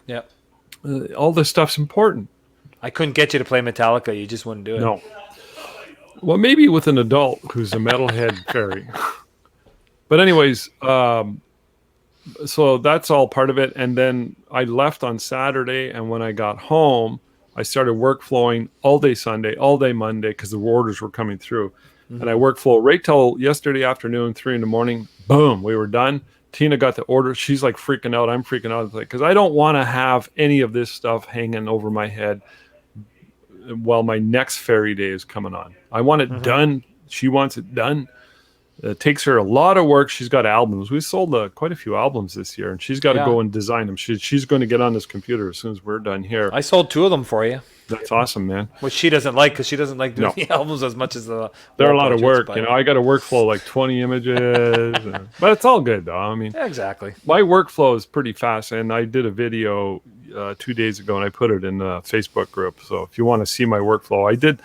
Yeah. All this stuff's important. I couldn't get you to play Metallica. You just wouldn't do it. No. Well, maybe with an adult who's a metalhead fairy. But anyways, so that's all part of it. And then I left on Saturday, and when I got home, I started workflowing all day Sunday, all day Monday, because the orders were coming through. Mm-hmm. And I workflow right till yesterday afternoon, 3 a.m. Boom, we were done. Tina got the order. She's like freaking out. I'm freaking out because I don't want to have any of this stuff hanging over my head while my next fairy day is coming on. I want it done. She wants it done. It takes her a lot of work. She's got albums. We sold quite a few albums this year, and she's got to go and design them. She's going to get on this computer as soon as we're done here. I sold 2 of them for you. That's awesome, man. Which she doesn't like, because she doesn't like doing the albums as much as the. They're a lot of work, but I got to workflow like 20 images, but it's all good though. I mean, exactly. My workflow is pretty fast, and I did a video 2 days ago, and I put it in the Facebook group. So if you want to see my workflow,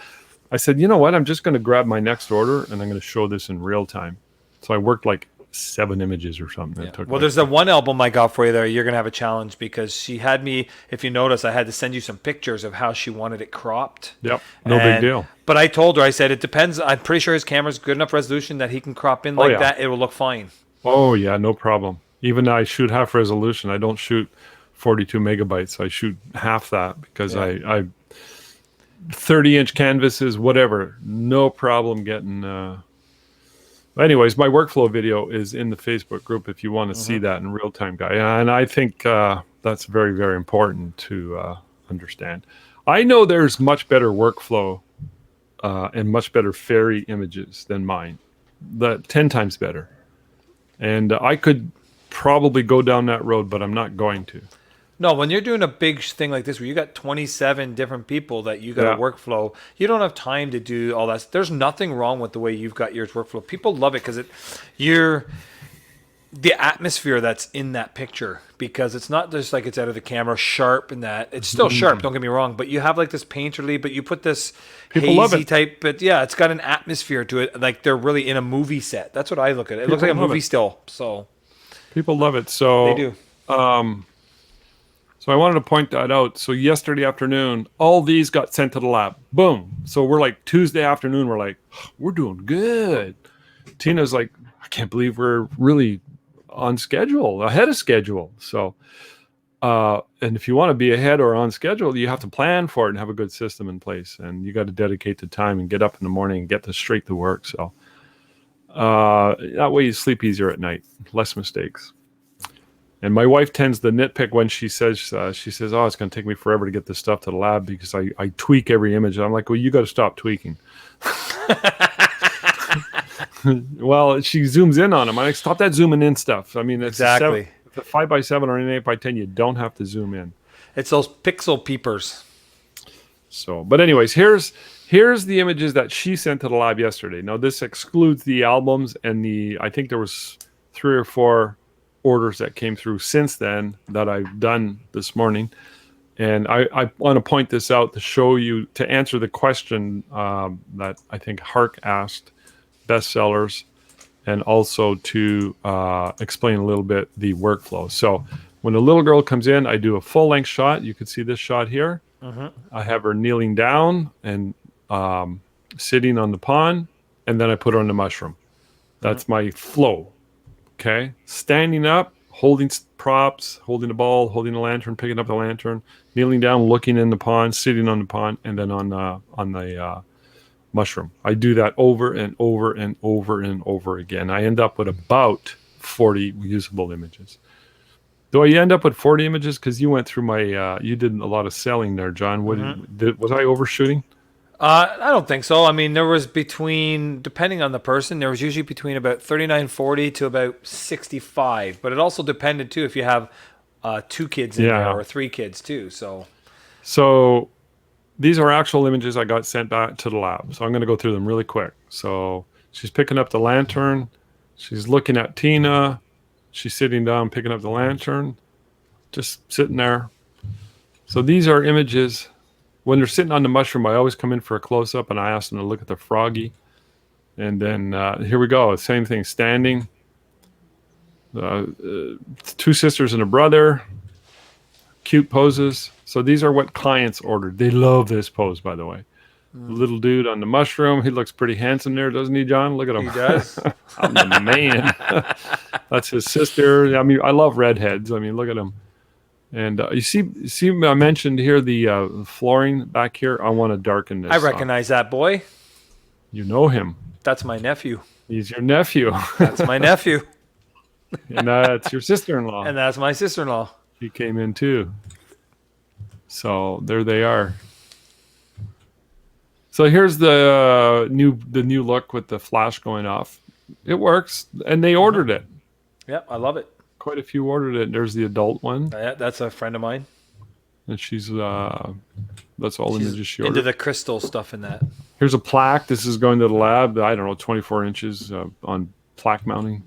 I said, you know what? I'm just going to grab my next order, and I'm going to show this in real time. So I worked like 7 images or something. Yeah. Well, there's that one album I got for you there. You're going to have a challenge, because she had me, if you notice, I had to send you some pictures of how she wanted it cropped. Yep. No big deal. But I told her, I said, it depends. I'm pretty sure his camera's good enough resolution that he can crop in like that. It will look fine. Oh, yeah. No problem. Even though I shoot half resolution, I don't shoot 42 megabytes. I shoot half that because I 30-inch canvases, whatever. No problem getting... Anyways, my workflow video is in the Facebook group if you want to see that in real time, guy. And I think that's very, very important to understand. I know there's much better workflow and much better fairy images than mine. 10 times better. And I could probably go down that road, but I'm not going to. No, when you're doing a big thing like this, where you got 27 different people that you got to workflow, you don't have time to do all that. There's nothing wrong with the way you've got yours workflow. People love it because the atmosphere that's in that picture, because it's not just like it's out of the camera sharp and that. It's still sharp, don't get me wrong, but you have like this painterly, but you put this hazy type, but yeah, it's got an atmosphere to it. Like they're really in a movie set. That's what I look at. It looks like a movie still. So people love it. So they do. So I wanted to point that out. So yesterday afternoon, all these got sent to the lab. Boom. So we're like Tuesday afternoon, we're like, we're doing good. Tina's like, I can't believe we're really on schedule, ahead of schedule. So, and if you want to be ahead or on schedule, you have to plan for it and have a good system in place. And you got to dedicate the time and get up in the morning and get straight to work. So that way you sleep easier at night, less mistakes. And my wife tends to nitpick when she says, oh, it's going to take me forever to get this stuff to the lab because I tweak every image. I'm like, well, you got to stop tweaking. Well, she zooms in on them. I'm like, stop that zooming in stuff. I mean, it's exactly. If a 5x7 or an 8x10, you don't have to zoom in. It's those pixel peepers. So, but anyways, here's the images that she sent to the lab yesterday. Now, this excludes the albums and I think there was 3 or 4 orders that came through since then that I've done this morning. And I want to point this out to show you, to answer the question that I think Hark asked, bestsellers, and also to explain a little bit the workflow. So when the little girl comes in, I do a full-length shot. You can see this shot here. I have her kneeling down and sitting on the pond, and then I put her on the mushroom. That's my flow. Okay, standing up, holding props, holding the ball, holding the lantern, picking up the lantern, kneeling down, looking in the pond, sitting on the pond, and then on the mushroom. I do that over and over and over and over again. I end up with about 40 usable images. Do I end up with 40 images? Because you went through my, you did a lot of selling there, John. Was I overshooting? I don't think so. I mean, there was depending on the person, there was usually between about 39-40 to about 65. But it also depended, too, if you have 2 kids in there or 3 kids, too. So these are actual images I got sent back to the lab. So I'm going to go through them really quick. So she's picking up the lantern. She's looking at Tina. She's sitting down, picking up the lantern. Just sitting there. So these are images. When they're sitting on the mushroom, I always come in for a close-up, and I ask them to look at the froggy. And then here we go. Same thing, standing. 2 sisters and a brother. Cute poses. So these are what clients ordered. They love this pose, by the way. The little dude on the mushroom. He looks pretty handsome there, doesn't he, John? Look at him. He does. I'm the man. That's his sister. I mean, I love redheads. I mean, look at him. And you see, I mentioned here the flooring back here. I want to darken this. I recognize that boy. You know him. That's my nephew. He's your nephew. That's my nephew. And that's your sister-in-law. And that's my sister-in-law. She came in too. So there they are. So here's the new look with the flash going off. It works, and they ordered it. Yep, I love it. Quite a few ordered it. There's the adult one. Yeah, that's a friend of mine. And she's that's all images she ordered. Into the crystal stuff in that. Here's a plaque. This is going to the lab. I don't know, 24 inches on plaque mounting.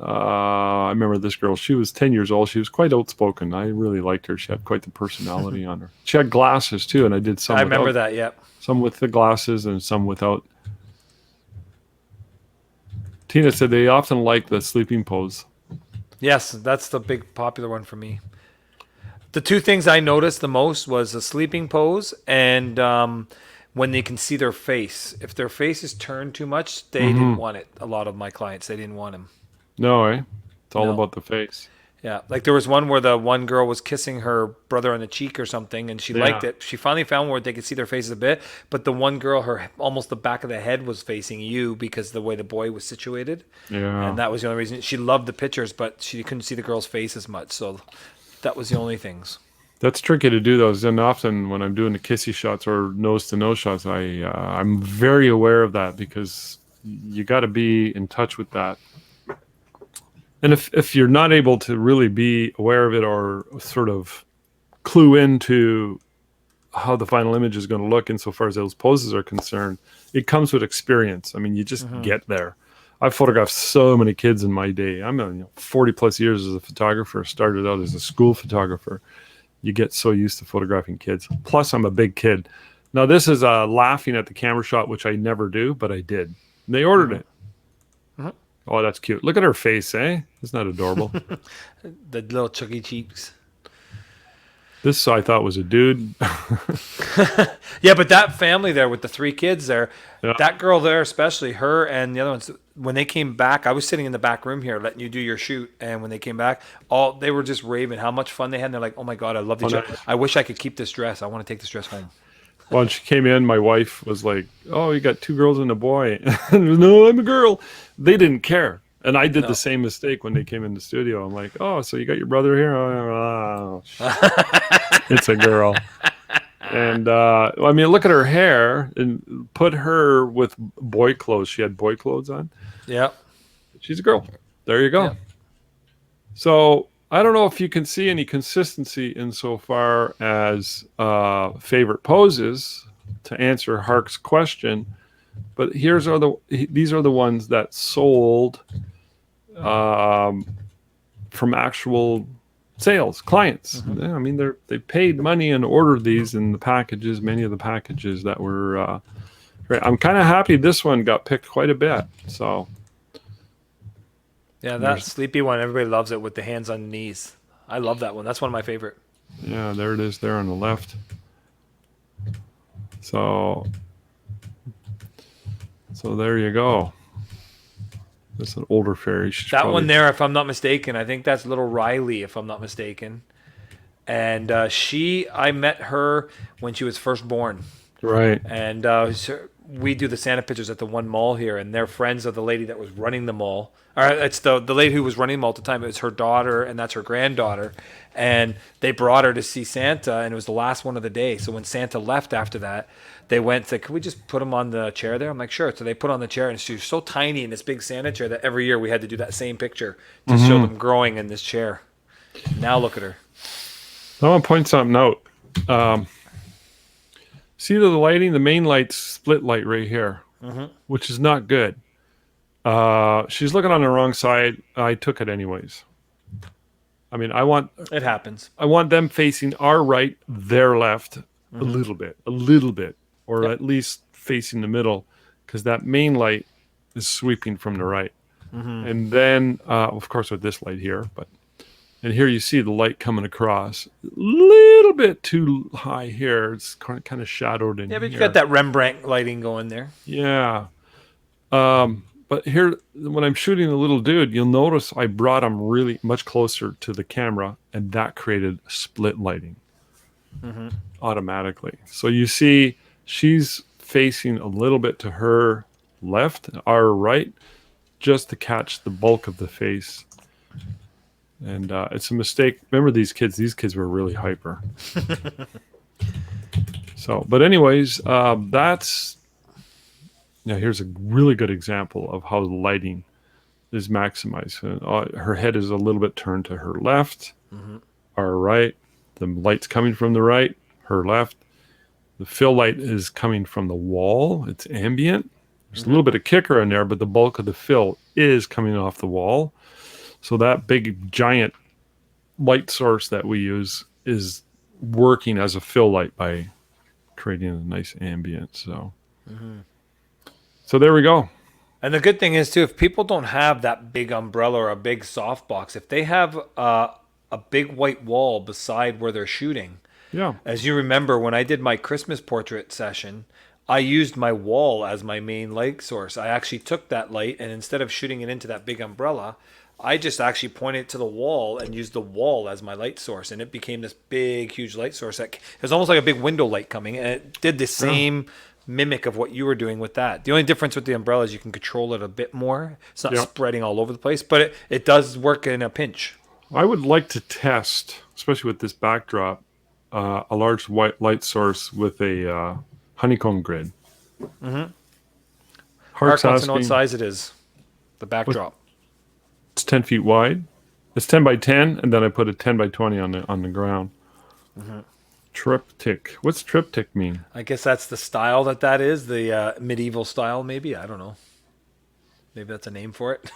I remember this girl. She was 10 years old. She was quite outspoken. I really liked her. She had quite the personality on her. She had glasses too, and I did some. I remember that. Yep. Some with the glasses and some without. Tina said they often like the sleeping pose. Yes, that's the big popular one for me. The 2 things I noticed the most was the sleeping pose and when they can see their face. If their face is turned too much, they didn't want it. A lot of my clients, they didn't want him. No, eh? It's all about the face. Yeah, like there was one where the one girl was kissing her brother on the cheek or something, and she liked it. She finally found where they could see their faces a bit, but the one girl, her almost the back of the head was facing you because the way the boy was situated. Yeah. And that was the only reason. She loved the pictures, but she couldn't see the girl's face as much, so that was the only things. That's tricky to do those, and often when I'm doing the kissy shots or nose-to-nose shots, I'm very aware of that because you got to be in touch with that. And if you're not able to really be aware of it or sort of clue into how the final image is going to look insofar as those poses are concerned, it comes with experience. I mean, you just get there. I've photographed so many kids in my day. I'm 40 plus years as a photographer, started out as a school photographer. You get so used to photographing kids. Plus, I'm a big kid. Now, this is laughing at the camera shot, which I never do, but I did. And they ordered it. Oh, that's cute. Look at her face, eh? Isn't that adorable? The little chuggy cheeks. This I thought was a dude. Yeah, but that family there with the 3 kids there, that girl there especially, her and the other ones, when they came back, I was sitting in the back room here letting you do your shoot, and when they came back, all they were just raving how much fun they had. And they're like, "Oh my god, I love the Oh, dress. nice. I wish I could keep this dress. I want to take this dress home." Well, when she came in, my wife was like, "Oh, you got two girls and a boy." No, I'm a girl. They didn't care, and I did No. the same mistake when they came in the studio. I'm like, "Oh, so you got your brother here? Oh, it's a girl." And I mean, look at her hair and put her with boy clothes. She had boy clothes on. Yeah. She's a girl. There you go. Yeah. So I don't know if you can see any consistency insofar as favorite poses to answer Hark's question, but these are the ones that sold from actual sales clients. Yeah, I mean, they paid money and ordered these in the packages. Many of the packages that were. I'm kind of happy this one got picked quite a bit. So. Yeah, that sleepy one, everybody loves it with the hands on knees. I love that one. That's one of my favorite. Yeah, there it is there on the left. So there you go. That's an older fairy. That one there, if I'm not mistaken, I think that's little Riley, if I'm not mistaken. And I met her when she was first born. Right. And we do the Santa pictures at the one mall here, and they're friends of the lady that was running the mall. Or it's the lady who was running the mall at the time. It was her daughter, and that's her granddaughter. And they brought her to see Santa, and it was the last one of the day. So when Santa left after that, they went to, "Can we just put him on the chair there?" I'm like, "Sure." So they put on the chair, and she was so tiny in this big Santa chair that every year we had to do that same picture to show them growing in this chair. Now look at her. I want to point something out. See the lighting? The main light's split light right here, which is not good. She's looking on the wrong side. I took it anyways. I mean, It happens. I want them facing our right, their left, a little bit, or at least facing the middle, because that main light is sweeping from the right. And then, of course, with this light here, and here you see the light coming across, a little bit too high here. It's kind of shadowed in here. Yeah, but you got that Rembrandt lighting going there. Yeah. But here, when I'm shooting the little dude, you'll notice I brought him really much closer to the camera, and that created split lighting automatically. So you see she's facing a little bit to her left, our right, just to catch the bulk of the face. And it's a mistake. Remember these kids? These kids were really hyper. But anyways, that's... Now, here's a really good example of how the lighting is maximized. Her head is a little bit turned to her left, our right. The light's coming from the right, her left. The fill light is coming from the wall. It's ambient. There's a little bit of kicker in there, but the bulk of the fill is coming off the wall. So that big, giant light source that we use is working as a fill light by creating a nice ambience. So there we go. And the good thing is, too, if people don't have that big umbrella or a big softbox, if they have a big white wall beside where they're shooting, as you remember, when I did my Christmas portrait session, I used my wall as my main light source. I actually took that light, and instead of shooting it into that big umbrella, I just actually pointed it to the wall and used the wall as my light source, and it became this big, huge light source. It was almost like a big window light coming, and it did the same mimic of what you were doing with that. The only difference with the umbrella is you can control it a bit more. It's not spreading all over the place, but it does work in a pinch. I would like to test, especially with this backdrop, a large white light source with a honeycomb grid. Hark Hark's wants to know asking, what size it is, the backdrop. It's 10 feet wide. It's 10 by 10, and then I put a 10 by 20 on the ground. Triptych. What's triptych mean? I guess that's the style that is, the medieval style, maybe. I don't know. Maybe that's a name for it.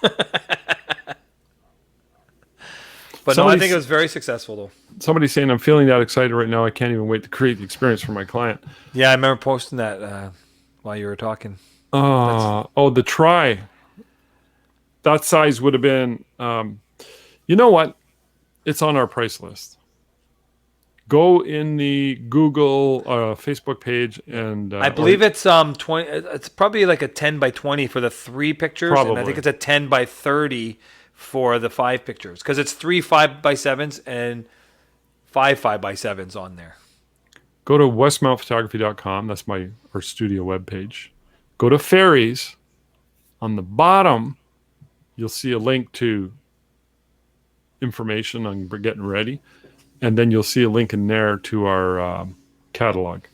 But no, I think it was very successful, though. Somebody's saying, I'm feeling that excited right now. I can't even wait to create the experience for my client. Yeah, I remember posting that while you were talking. The try. That size would have been... you know what? It's on our price list. Go in the Google Facebook page and I believe it's 20. It's probably like a 10 by 20 for the 3 pictures, and I think probably it's a 10 by 30 for the 5 pictures, because it's 3 5x7s and 5 5x7s on there. go to westmountphotography.com. That's our studio webpage. Go to fairies. On the bottom, you'll see a link to information on getting ready. And then you'll see a link in there to our catalog,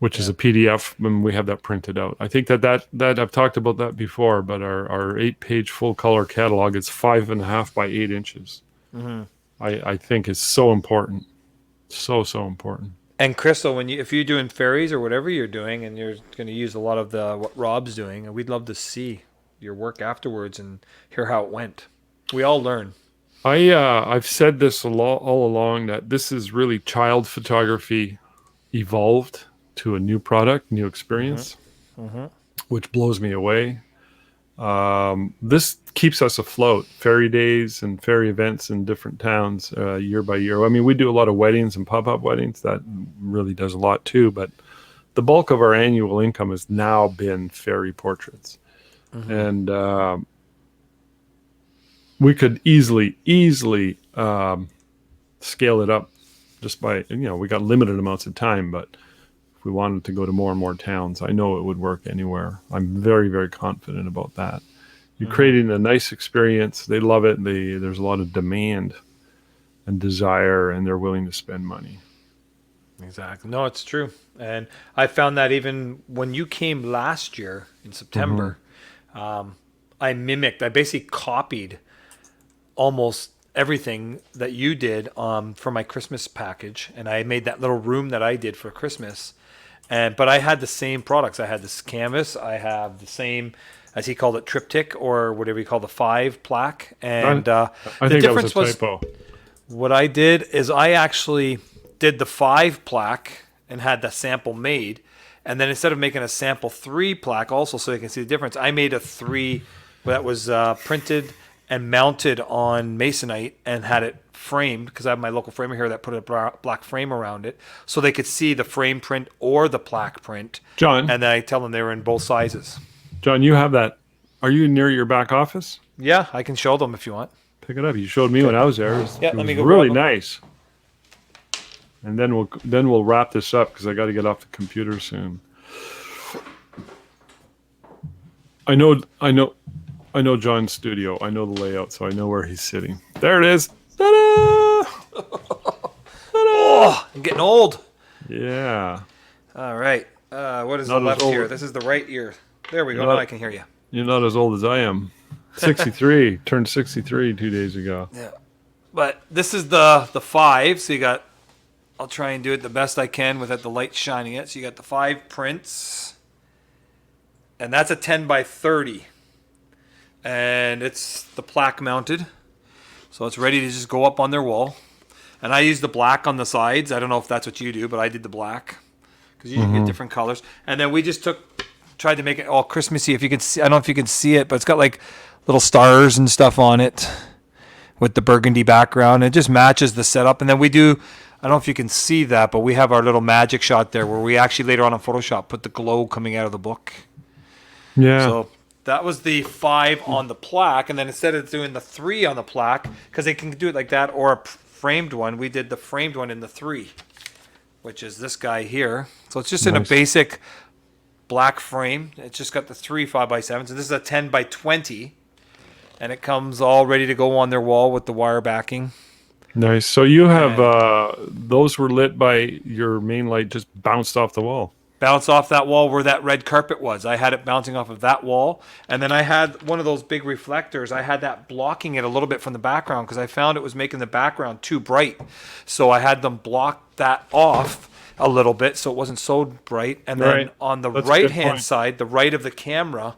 which is a PDF, and we have that printed out. I think that I've talked about that before, but our 8-page full color catalog is 5.5 by 8 inches. Mm-hmm. I think is so important. So important. And Crystal, if you're doing fairies or whatever you're doing, and you're going to use a lot of what Rob's doing, and we'd love to see your work afterwards and hear how it went. We all learn. I've said this all along, that this is really child photography evolved to a new product, new experience, which blows me away. This keeps us afloat. Fairy days and fairy events in different towns year by year. I mean, we do a lot of weddings and pop-up weddings. That really does a lot too. But the bulk of our annual income has now been fairy portraits. And we could easily scale it up just by, we got limited amounts of time, but if we wanted to go to more and more towns, I know it would work anywhere. I'm very, very confident about that. You're creating a nice experience. They love it. There's a lot of demand and desire, and they're willing to spend money. Exactly. No, it's true. And I found that even when you came last year in September, I basically copied almost everything that you did for my Christmas package, and I made that little room that I did for Christmas. But I had the same products. I had this canvas. I have the same, as he called it, triptych, or whatever you call the 5 plaque. And I the think difference that was a typo. What I did is I actually did the 5 plaque and had the sample made. And then instead of making a sample 3 plaque also, so you can see the difference, I made a 3 that was printed and mounted on masonite and had it framed, because I have my local framer here that put a black frame around it so they could see the frame print or the plaque print. John. And then I tell them they were in both sizes. John, you have that. Are you near your back office? Yeah, I can show them if you want. Pick it up. You showed me when I was there. Let me go really grab them. nice. And then we'll wrap this up, because I got to get off the computer soon. I know John's studio. I know the layout, so I know where he's sitting. There it is. Ta-da! Oh, I'm getting old. Yeah. All right. What is Not the as left old. ear? This is the right ear. There we go. Not- Now I can hear you. You're not as old as I am. 63. Turned 63 2 days ago. Yeah. But this is the 5. So you got, I'll try and do it the best I can without the light shining it. So you got the 5 prints. And that's a 10 by 30. And it's the plaque mounted. So it's ready to just go up on their wall. And I use the black on the sides. I don't know if that's what you do, but I did the black, because you can get different colors. And then we just tried to make it all Christmassy. If you can see, I don't know if you can see it, but it's got like little stars and stuff on it with the burgundy background. It just matches the setup. And then we do, I don't know if you can see that, but we have our little magic shot there where we actually later on Photoshop put the glow coming out of the book. Yeah. So that was the 5 on the plaque, and then instead of doing the 3 on the plaque, because they can do it like that, or a framed one, we did the framed one in the 3, which is this guy here. So it's just in a basic black frame. It's just got the 3 5x7s, and this is a 10 by 20, and it comes all ready to go on their wall with the wire backing. Nice. So you have those were lit by your main light just bounced off the wall. Bounce off that wall where that red carpet was. I had it bouncing off of that wall. And then I had one of those big reflectors. I had that blocking it a little bit from the background, because I found it was making the background too bright. So I had them block that off a little bit so it wasn't so bright. And then on the right-hand side, the right of the camera,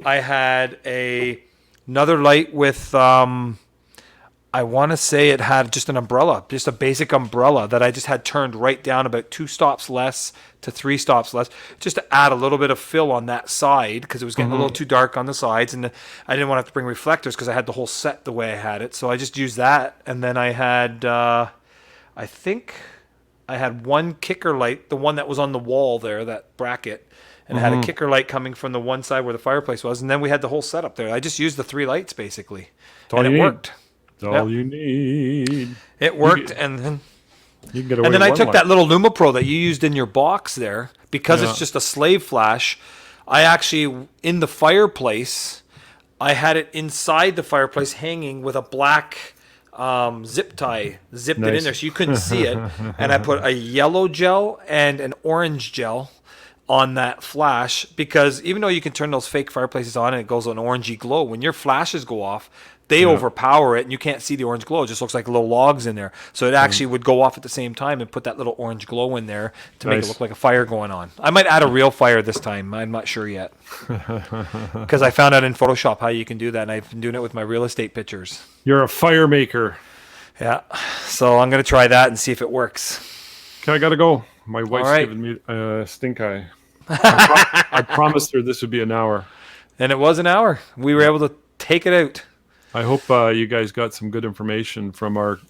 I had another light with... I want to say it had just an umbrella, just a basic umbrella that I just had turned right down about 2 stops less to 3 stops less, just to add a little bit of fill on that side, because it was getting a little too dark on the sides, and I didn't want to have to bring reflectors because I had the whole set the way I had it. So I just used that, and then I had I think I had one kicker light, the one that was on the wall there, that bracket, and it had a kicker light coming from the one side where the fireplace was, and then we had the whole setup there. I just used the 3 lights basically, and it worked. That's all you need. It worked, and then You can get away and then with I one took light. that little Luma Pro that you used in your box there, because it's just a slave flash. I actually, in the fireplace, I had it inside the fireplace hanging with a black zip tie zipped it in there so you couldn't see it. And I put a yellow gel and an orange gel on that flash, because even though you can turn those fake fireplaces on and it goes an orangey glow, when your flashes go off, they overpower it and you can't see the orange glow. It just looks like little logs in there. So it actually would go off at the same time and put that little orange glow in there to make it look like a fire going on. I might add a real fire this time. I'm not sure yet. Because I found out in Photoshop how you can do that, and I've been doing it with my real estate pictures. You're a fire maker. Yeah. So I'm going to try that and see if it works. Okay, I gotta go. My wife's giving me stink eye. I promised her this would be an hour. And it was an hour. We were able to take it out. I hope you guys got some good information from our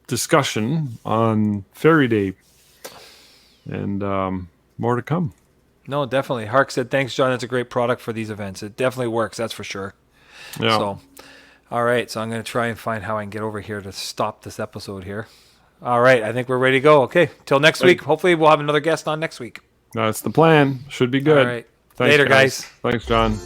discussion on Fairy Day, and more to come. No, definitely. Hark said, thanks, John. That's a great product for these events. It definitely works. That's for sure. Yeah. So, all right. So I'm going to try and find how I can get over here to stop this episode here. All right. I think we're ready to go. Okay. Till next week. Hopefully we'll have another guest on next week. That's the plan. Should be good. All right. Thanks, Later, guys. Thanks, John.